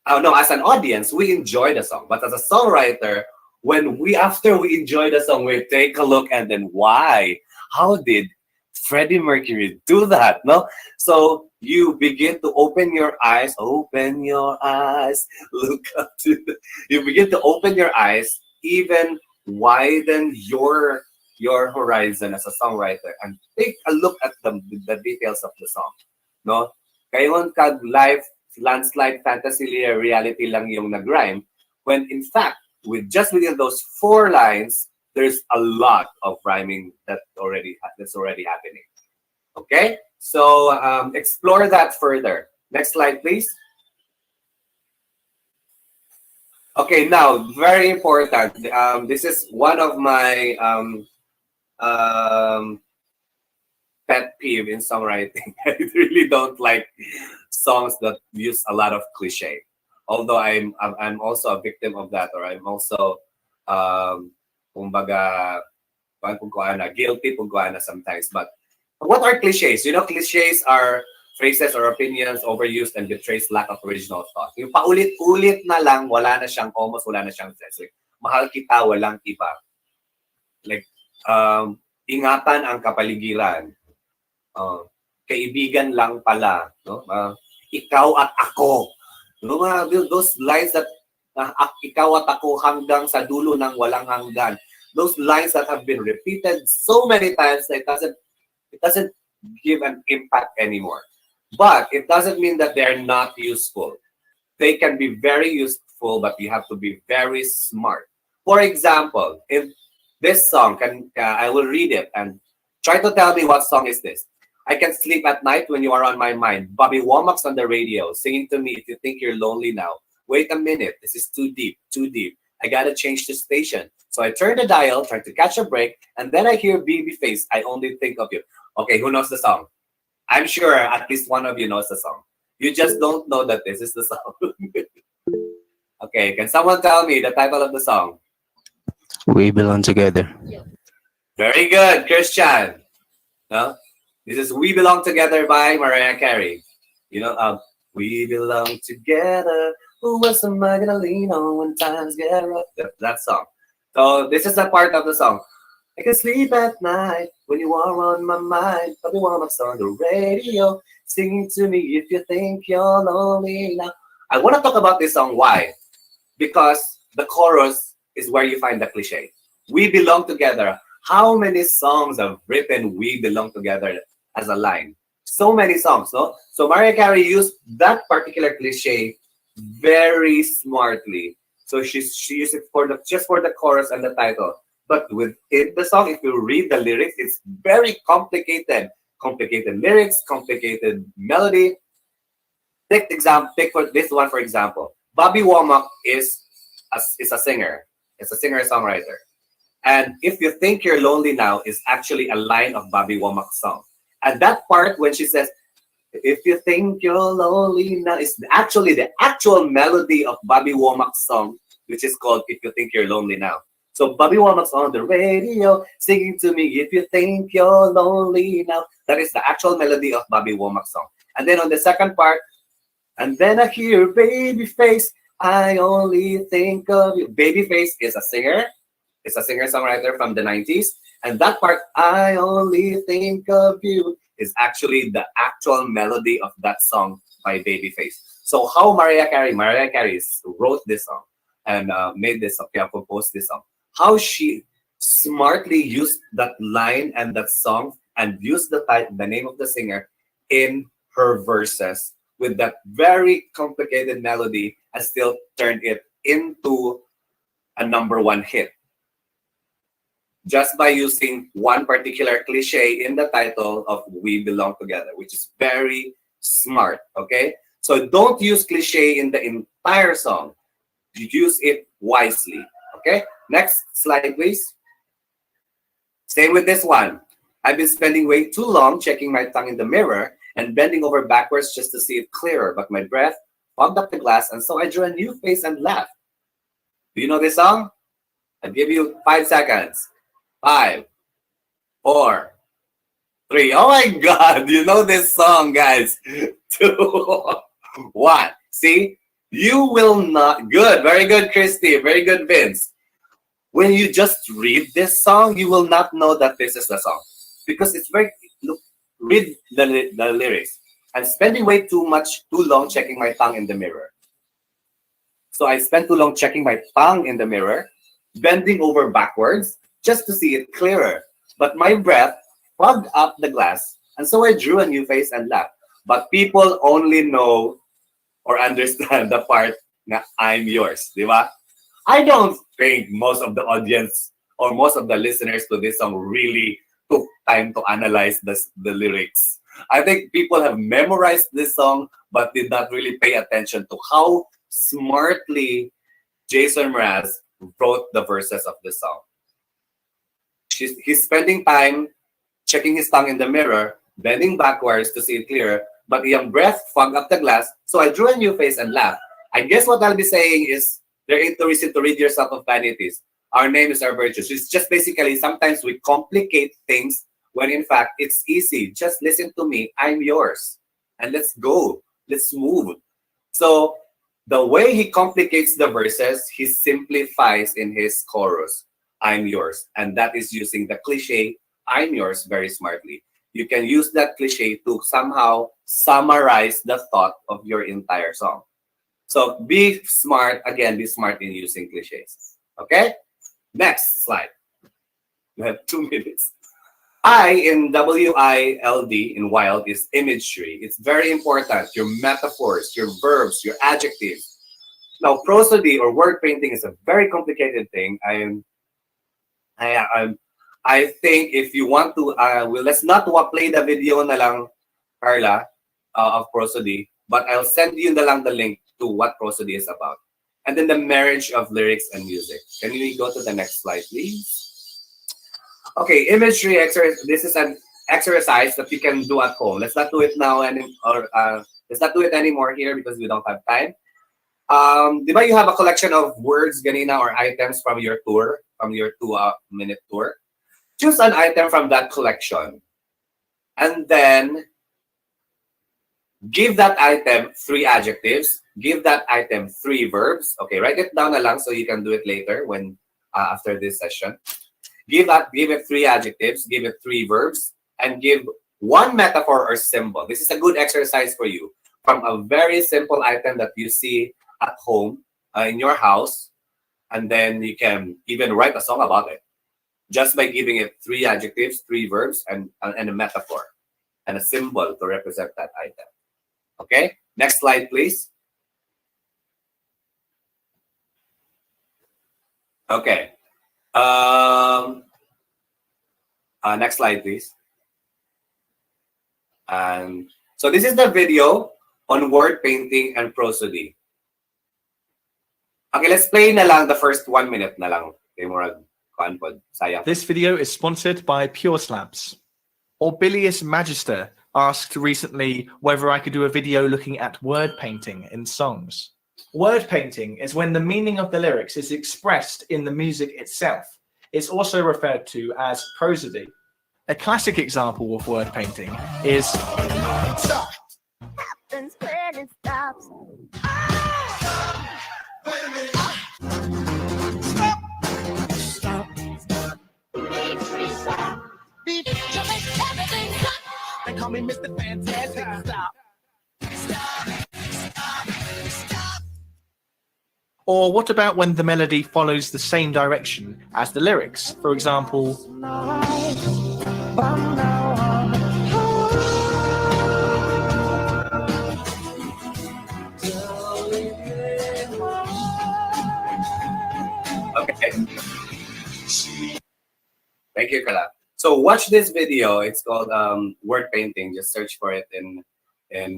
No, as an audience, we enjoy the song. But as a songwriter, after we enjoy the song, we take a look and then why? How did Freddie Mercury do that? No, so you begin to open your eyes, look up to. You begin to open your eyes, even widen your horizon as a songwriter, and take a look at the details of the song. No, kayon kag life, landslide, fantasy, reality lang yung nag-rhyme, when in fact, within those 4 lines, there's a lot of rhyming that's already happening. Okay, so explore that further. Next slide, please. Okay, now very important. This is one of my pet peeve in songwriting. I really don't like songs that use a lot of cliche. Although I'm also a victim of that, or I'm also kumbaga guilty sometimes. But what are cliches? You know, cliches are phrases or opinions overused and betrays lack of original thought. Yung paulit-ulit na lang, almost wala na siyang sense. Like, mahal kita, walang iba. Like, ingatan ang kapaligiran. Kaibigan lang pala. No? Ikaw at ako. No, those lines that ikaw at ako hanggang sa dulo ng walang hanggan. Those lines that have been repeated so many times that it doesn't give an impact anymore. But it doesn't mean that they're not useful. They can be very useful, but you have to be very smart. For example, if this song I will read it and try to tell me what song is this. I can sleep at night when you are on my mind. Bobby Womack's on the radio singing to me, if you think you're lonely now. Wait a minute, this is too deep, too deep. I gotta change the station. So I turn the dial, try to catch a break, and then I hear Babyface, I only think of you. Okay, who knows the song? I'm sure at least one of you knows the song. You just don't know that this is the song. Okay, can someone tell me the title of the song? We Belong Together. Very good, Christian. No? This is We Belong Together by Mariah Carey. You know, we belong together. Who was somebody gonna lean on when times get rough? That song. So this is a part of the song. I can sleep at night when you are on my mind. Bobby Womack's on the radio singing to me if you think you're lonely now. I want to talk about this song. Why? Because the chorus is where you find the cliche. We belong together. How many songs have written "We belong together" as a line? So many songs, no? So Mariah Carey used that particular cliche very smartly. So she used it just for the chorus and the title. But within the song, if you read the lyrics, it's very complicated. Complicated lyrics, complicated melody. Take for this one, for example. Bobby Womack is a singer. It's a singer-songwriter. And if you think you're lonely now is actually a line of Bobby Womack's song. And that part when she says, if you think you're lonely now, is actually the actual melody of Bobby Womack's song, which is called If You Think You're Lonely Now. So Bobby Womack's on the radio, singing to me if you think you're lonely now. That is the actual melody of Bobby Womack's song. And then on the second part, and then I hear Babyface, I only think of you. Babyface is a singer. It's a singer-songwriter from the 90s. And that part, I only think of you, is actually the actual melody of that song by Babyface. So how Mariah Carey wrote this song and made this song, composed this song. How she smartly used that line and that song and used the name of the singer in her verses with that very complicated melody and still turned it into a #1 hit. Just by using one particular cliche in the title of We Belong Together, which is very smart, okay? So don't use cliche in the entire song. Use it wisely, okay? Next slide, please. Same with this one. I've been spending way too long checking my tongue in the mirror and bending over backwards just to see it clearer, but my breath fogged up the glass, and so I drew a new face and laughed. Do you know this song? I'll give you 5 seconds. 5, 4, 3. Oh my God, you know this song, guys. 2, 1. See, you will not. Good, very good, Christy. Very good, Vince. When you just read this song, you will not know that this is the song because it's very. Look, read the lyrics. I'm spending way too long checking my tongue in the mirror. So I spent too long checking my tongue in the mirror, bending over backwards just to see it clearer. But my breath fogged up the glass, and so I drew a new face and laughed. But people only know or understand the part na I'm yours, di ba? I don't think most of the audience or most of the listeners to this song really took time to analyze the lyrics. I think people have memorized this song but did not really pay attention to how smartly Jason Mraz wrote the verses of the song. He's spending time checking his tongue in the mirror, bending backwards to see it clearer, but yung breath fogged up the glass, so I drew a new face and laughed. I guess what I'll be saying is, there ain't no reason to rid yourself of vanities. Our name is our virtues. It's just basically sometimes we complicate things when in fact it's easy. Just listen to me. I'm yours. And let's go. Let's move. So the way he complicates the verses, he simplifies in his chorus, I'm yours. And that is using the cliche, I'm yours, very smartly. You can use that cliche to somehow summarize the thought of your entire song. So be smart, again, be smart in using cliches. Okay? Next slide. You have 2 minutes. I in WILD in wild is imagery. It's very important. Your metaphors, your verbs, your adjectives. Now, prosody or word painting is a very complicated thing. I think if you want to, let's not play the video na lang, Carla, of prosody, but I'll send you na lang the link to what prosody is about. And then the marriage of lyrics and music. Can we go to the next slide, please? Okay, imagery exercise. This is an exercise that you can do at home. Let's not do it now let's not do it anymore here because we don't have time. Di ba you have a collection of words, ganina, or items from your tour, from your 2-minute tour? Choose an item from that collection. And then give that item 3 adjectives. Give that item 3 verbs. Okay, write it down na lang so you can do it later when after this session. Give it 3 adjectives, give it 3 verbs, and give 1 metaphor or symbol. This is a good exercise for you. From a very simple item that you see at home, in your house, and then you can even write a song about it. Just by giving it 3 adjectives, 3 verbs, and a metaphor, and a symbol to represent that item. Okay? Next slide, please. Okay. Next slide, please. And so this is the video on word painting and prosody. Okay, let's play na lang the first 1 minute na lang. Okay, murag kanpod, sayang. This video is sponsored by Pure Slabs. Orbilius Magister asked recently whether I could do a video looking at word painting in songs. Word painting is when the meaning of the lyrics is expressed in the music itself. It's also referred to as prosody. A classic example of word painting is They call me Mr. Fantastic. Stop. Or what about when the melody follows the same direction as the lyrics? For example, Okay. Thank you, Kala. So watch this video. It's called word painting. Just search for it in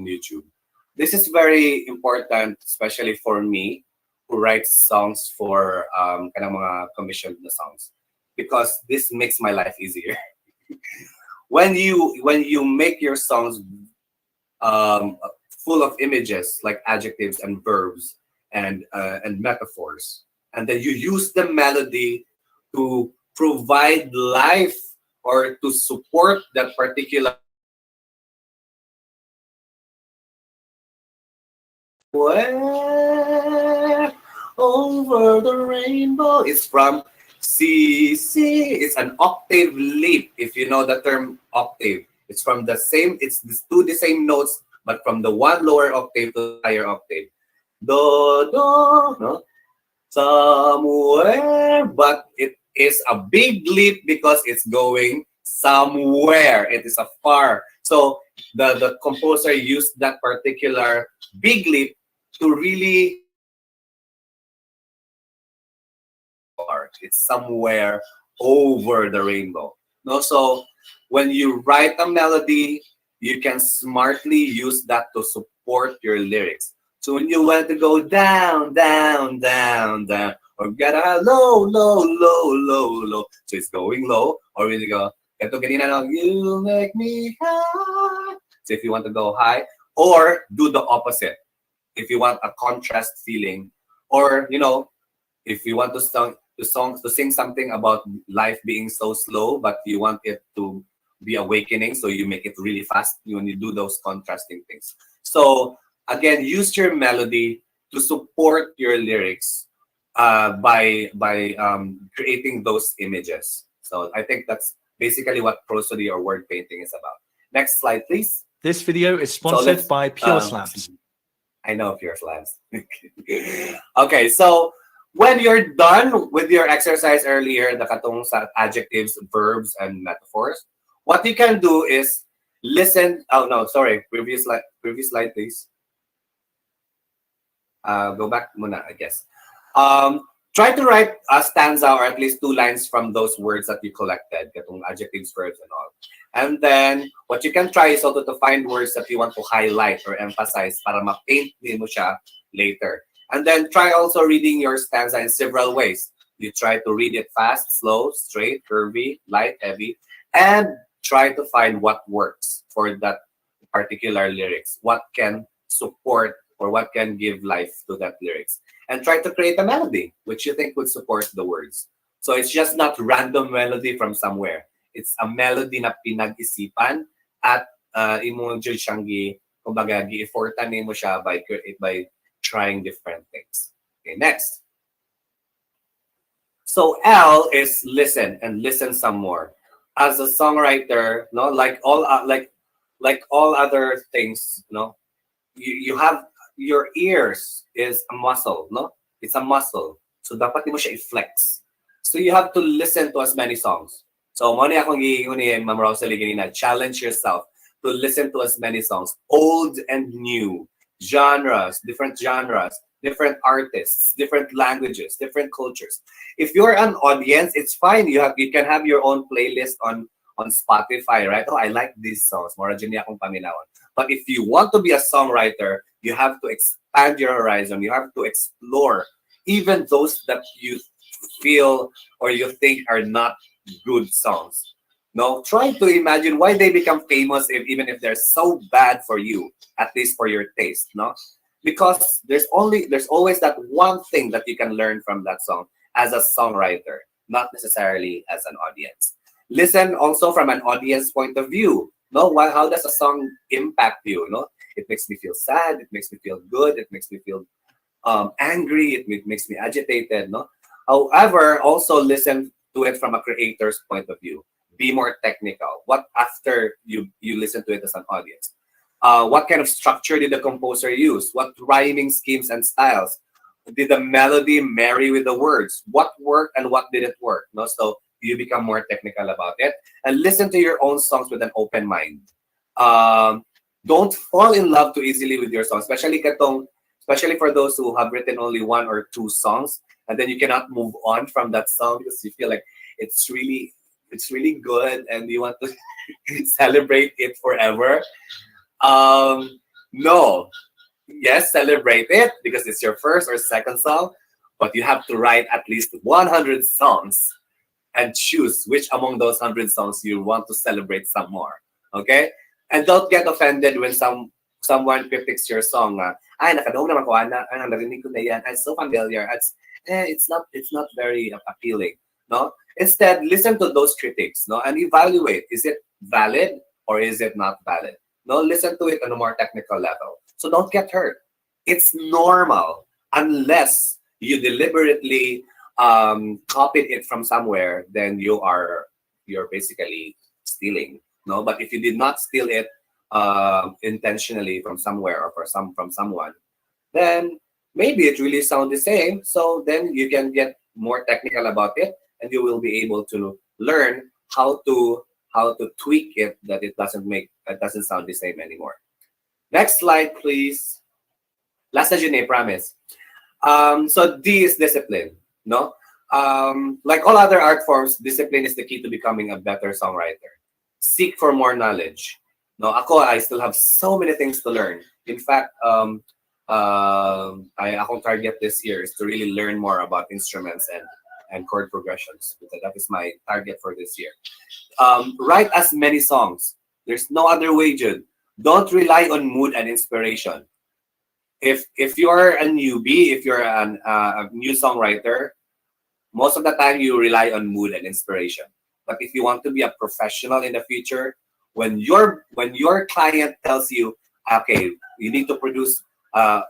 YouTube. This is very important, especially for me, who writes songs for kanang mga commissioned na songs, because this makes my life easier. when you make your songs full of images like adjectives and verbs and metaphors, and then you use the melody to provide life or to support that particular over the rainbow. It's from C. It's an octave leap, if you know the term octave. It's from the same, it's to the same notes, but from the one lower octave to the higher octave. Do, do, no? Somewhere, but it is a big leap because it's going somewhere. It is a far. So the composer used that particular big leap to really, it's somewhere over the rainbow. No, so when you write a melody, you can smartly use that to support your lyrics. So when you want to go down, down, down, down, or get a low, low, low, low, low, so it's going low, or when you go, eto ganina lang, you make me high. So if you want to go high, or do the opposite. If you want a contrast feeling, or you know, if you want to sing something about life being so slow, but you want it to be awakening, so you make it really fast when you do those contrasting things. So again, use your melody to support your lyrics by creating those images. So I think that's basically what prosody or word painting is about. Next slide, please. this video is sponsored by Pure Slabs. I know Pure Slabs. Okay, so when you're done with your exercise earlier, the katong sa adjectives, verbs, and metaphors, what you can do is listen. Oh no, sorry. Previous slide, please. Go back muna, I guess. Try to write a stanza or at least 2 lines from those words that you collected, katong adjectives, verbs, and all. And then what you can try is also to find words that you want to highlight or emphasize para ma-paint mo siya later. And then try also reading your stanza in several ways. You try to read it fast, slow, straight, curvy, light, heavy, and try to find what works for that particular lyrics, what can support or what can give life to that lyrics. And try to create a melody which you think would support the words. So it's just not random melody from somewhere. It's a melody na pinag-isipan at imo jud siyang kumbaga gi-effortan nimo siya by trying different things. Okay, next. So L is listen and listen some more. As a songwriter, no, like all other things, no, you have your ears is a muscle, no, it's a muscle. So dapat mo siya i-flex. So you have to listen to as many songs. So mo ni akong giingon ni Ma'am Rosalie ganina, challenge yourself to listen to as many songs, old and new, different genres, different artists, different languages, different cultures. If you're an audience, it's fine. You can have your own playlist on Spotify, right? Oh, I like these songs. Mora dyan niya akong paminawan. But if you want to be a songwriter, you have to expand your horizon. You have to explore even those that you feel or you think are not good songs. No, try to imagine why they become famous, even if they're so bad for you, at least for your taste. No, because there's always that one thing that you can learn from that song as a songwriter, not necessarily as an audience. Listen also from an audience point of view. No, how does a song impact you? No, it makes me feel sad. It makes me feel good. It makes me feel angry. It makes me agitated. No, however, also listen to it from a creator's point of view. Be more technical. What after you listen to it as an audience? What kind of structure did the composer use? What rhyming schemes and styles? Did the melody marry with the words? What worked and what didn't work? No, so you become more technical about it and listen to your own songs with an open mind. Don't fall in love too easily with your songs, especially for those who have written only one or two songs, and then you cannot move on from that song because you feel like it's really good and you want to celebrate it forever. No, yes, celebrate it because it's your first or second song, but you have to write at least 100 songs and choose which among those 100 songs you want to celebrate some more. Okay? And don't get offended when someone critiques your song. Ay, nakadong naman ko, ana, narinig ko na yan. It's so familiar. It's not very appealing. No? Instead, listen to those critics, no, and evaluate: is it valid or is it not valid? No, listen to it on a more technical level. So don't get hurt. It's normal unless you deliberately copied it from somewhere. Then you're basically stealing. No, but if you did not steal it intentionally from somewhere or from someone, then maybe it really sounds the same. So then you can get more technical about it, and you will be able to learn how to tweak it that it doesn't sound the same anymore. Next slide, please. Last na yun, promise. So D is discipline. No, like all other art forms, discipline is the key to becoming a better songwriter. Seek for more knowledge. No, I still have so many things to learn. In fact, akong target this year is to really learn more about instruments and chord progressions. That is my target for this year. Write as many songs. There's no other way, Jude. Don't rely on mood and inspiration. If you're a newbie, if you're a new songwriter, most of the time you rely on mood and inspiration. But if you want to be a professional in the future, when your client tells you, okay, you need to produce 5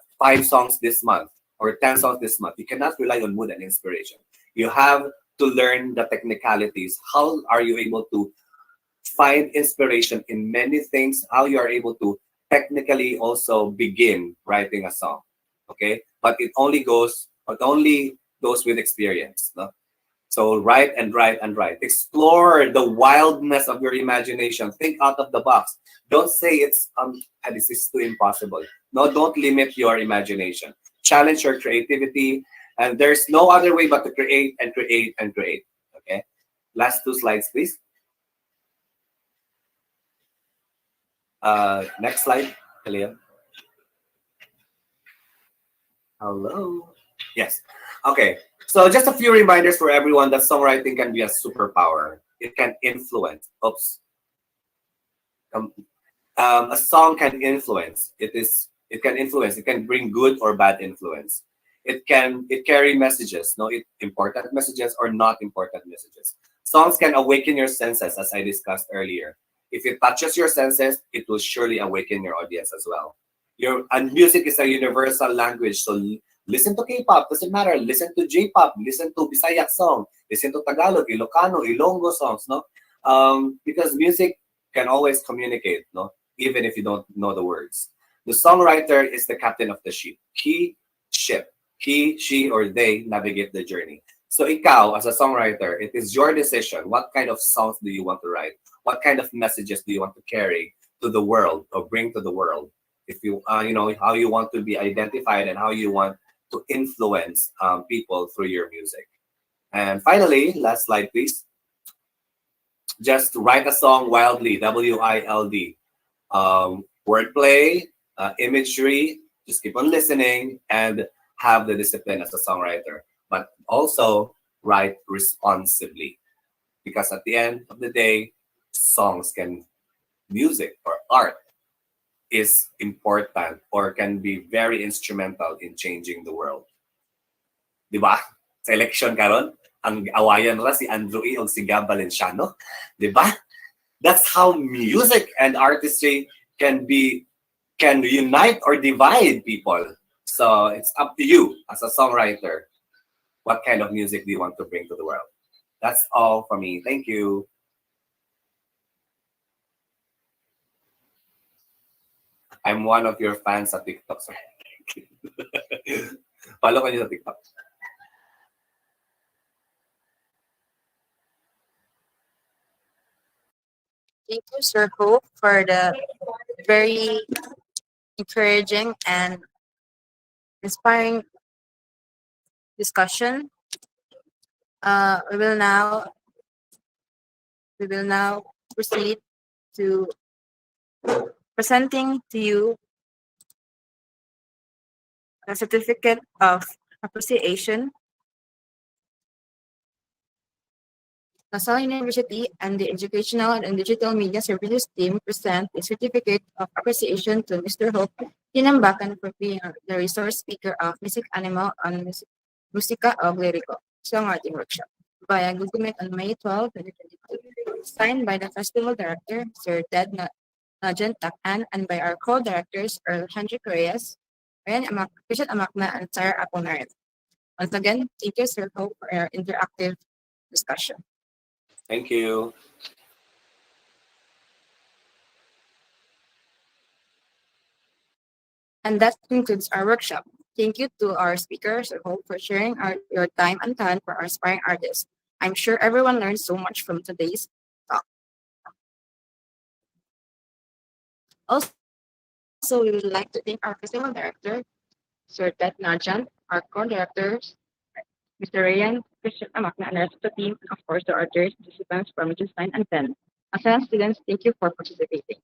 songs this month or 10 songs this month, you cannot rely on mood and inspiration. You have to learn the technicalities. How are you able to find inspiration in many things? How you are able to technically also begin writing a song. Okay, but it only goes with experience. No? So write and write and write. Explore the wildness of your imagination. Think out of the box. Don't say it's this is too impossible. No, don't limit your imagination. Challenge your creativity, and there's no other way but to create and create and create. Okay. Last 2 slides, please. Next slide, Kalia. Hello. Yes. Okay. So just a few reminders for everyone that songwriting can be a superpower. It can influence. A song can influence. It can influence. It can bring good or bad influence. It carry messages, important messages or not important messages. Songs can awaken your senses, as I discussed earlier. If it touches your senses, it will surely awaken your audience as well. And music is a universal language, so listen to K-pop, doesn't matter. Listen to J-pop, listen to Bisaya song, listen to Tagalog, Ilocano, Ilonggo songs, no? Because music can always communicate, no? Even if you don't know the words. The songwriter is the captain of the ship. He, she, or they navigate the journey. So ikaw, as a songwriter, it is your decision. What kind of songs do you want to write? What kind of messages do you want to carry to the world or bring to the world? If you, how you want to be identified and how you want to influence people through your music. And finally, last slide, please. Just write a song wildly, W-I-L-D. Wordplay, imagery, just keep on listening and have the discipline as a songwriter. But also write responsibly. Because at the end of the day, music or art, is important or can be very instrumental in changing the world. Di ba? Sa election karon, ang awayan nila si Andrew E. o si Gab Valenciano. Di ba? That's how music and artistry can unite or divide people. So it's up to you as a songwriter. What kind of music do you want to bring to the world? That's all for me. Thank you. I'm one of your fans sa TikTok. Sir. Follow ko niyo sa TikTok. Thank you, Sir Hope, for the very encouraging and inspiring discussion. We will now proceed to presenting to you a certificate of appreciation. LaSalle University and the Educational and Digital Media Services team present a certificate of appreciation to Mr. Hope Tinambakan for being the resource speaker of musikANIMO on Musika of Liriko Songwriting Workshop via Google Meet on May 12, 2022, signed by the festival director, Sir Ted Nugent Takan, and by our co-directors, Earl Henry Reyes, Christian Amakna, and Sarah Aponario. Once again, thank you, Sir Hope, for our interactive discussion. Thank you. And that concludes our workshop. Thank you to our speakers, Sir Hope, for sharing your time and talent for our aspiring artists. I'm sure everyone learned so much from today's talk. Also, we would like to thank our festival director, Sir Ted Nugent, our co-directors, Mr. Ryan, Christian Amakna, and the rest of the team, and of course, the artists, participants from ages 9 and 10. As well as students, thank you for participating.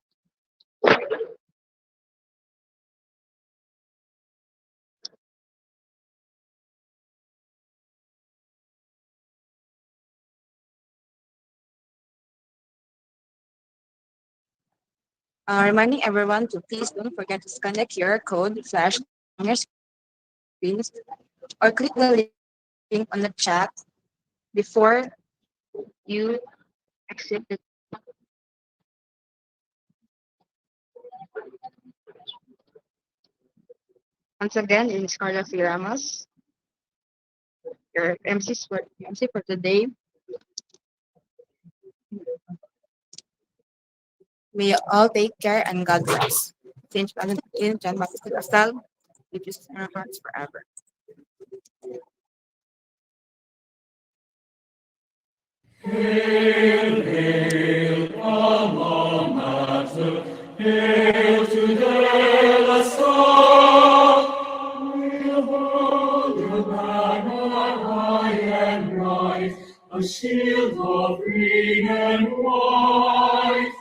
Reminding everyone to please don't forget to scan the QR code flashed on your screens or click the link on the chat before you exit the Once again, this is Carla C. Ramos, your MC for today. May you all take care and God bless. Saint John Baptist de la Salle, which is in our hearts forever. Hail, hail, alma mater, hail to De La Salle. We'll hold your banner high and bright, a shield of green and white.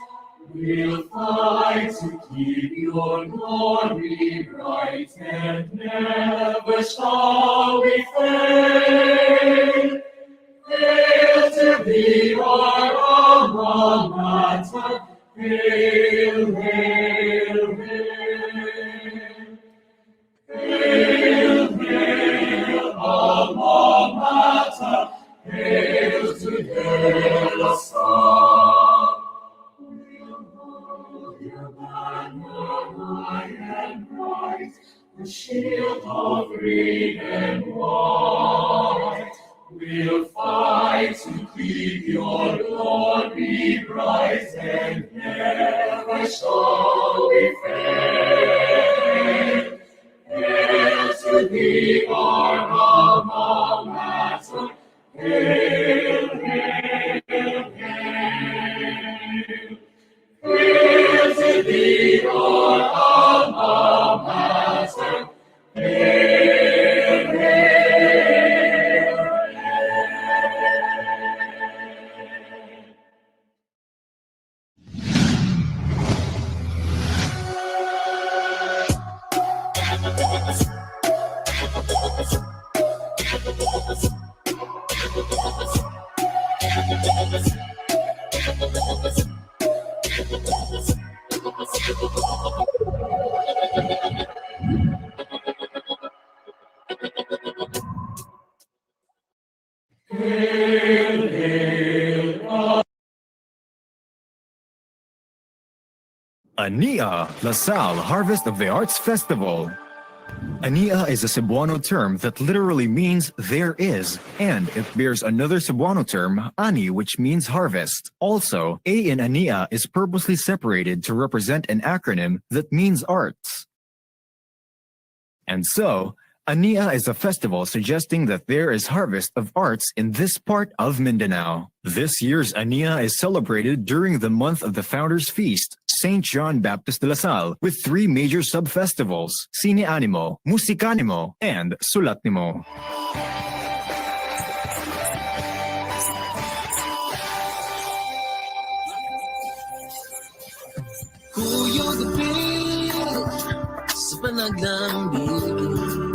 We'll fight to keep your glory bright, and never shall we fail. Hail to thee, our alma mater, hail, hail, hail. Hail, hail, alma mater, hail to De La Salle. We'll hold your banner high and bright, a shield of green and white. We'll fight to keep your glory bright, and never shall we fail. Hail to thee, our alma mater, hail, hail, hail. Hail to thee, our alma mater, hail, hail. Ania, Lasal Harvest of the Arts Festival. Ania is a Cebuano term that literally means there is, and it bears another Cebuano term, ani, which means harvest. Also, A in Ania is purposely separated to represent an acronym that means arts. And so, Ania is a festival suggesting that there is harvest of arts in this part of Mindanao. This year's Ania is celebrated during the month of the Founders Feast, St. John Baptist de La Salle, with 3 major sub-festivals, SongWriting, musikANIMO, and SongWriting. Kuyo gabi sa panaglambing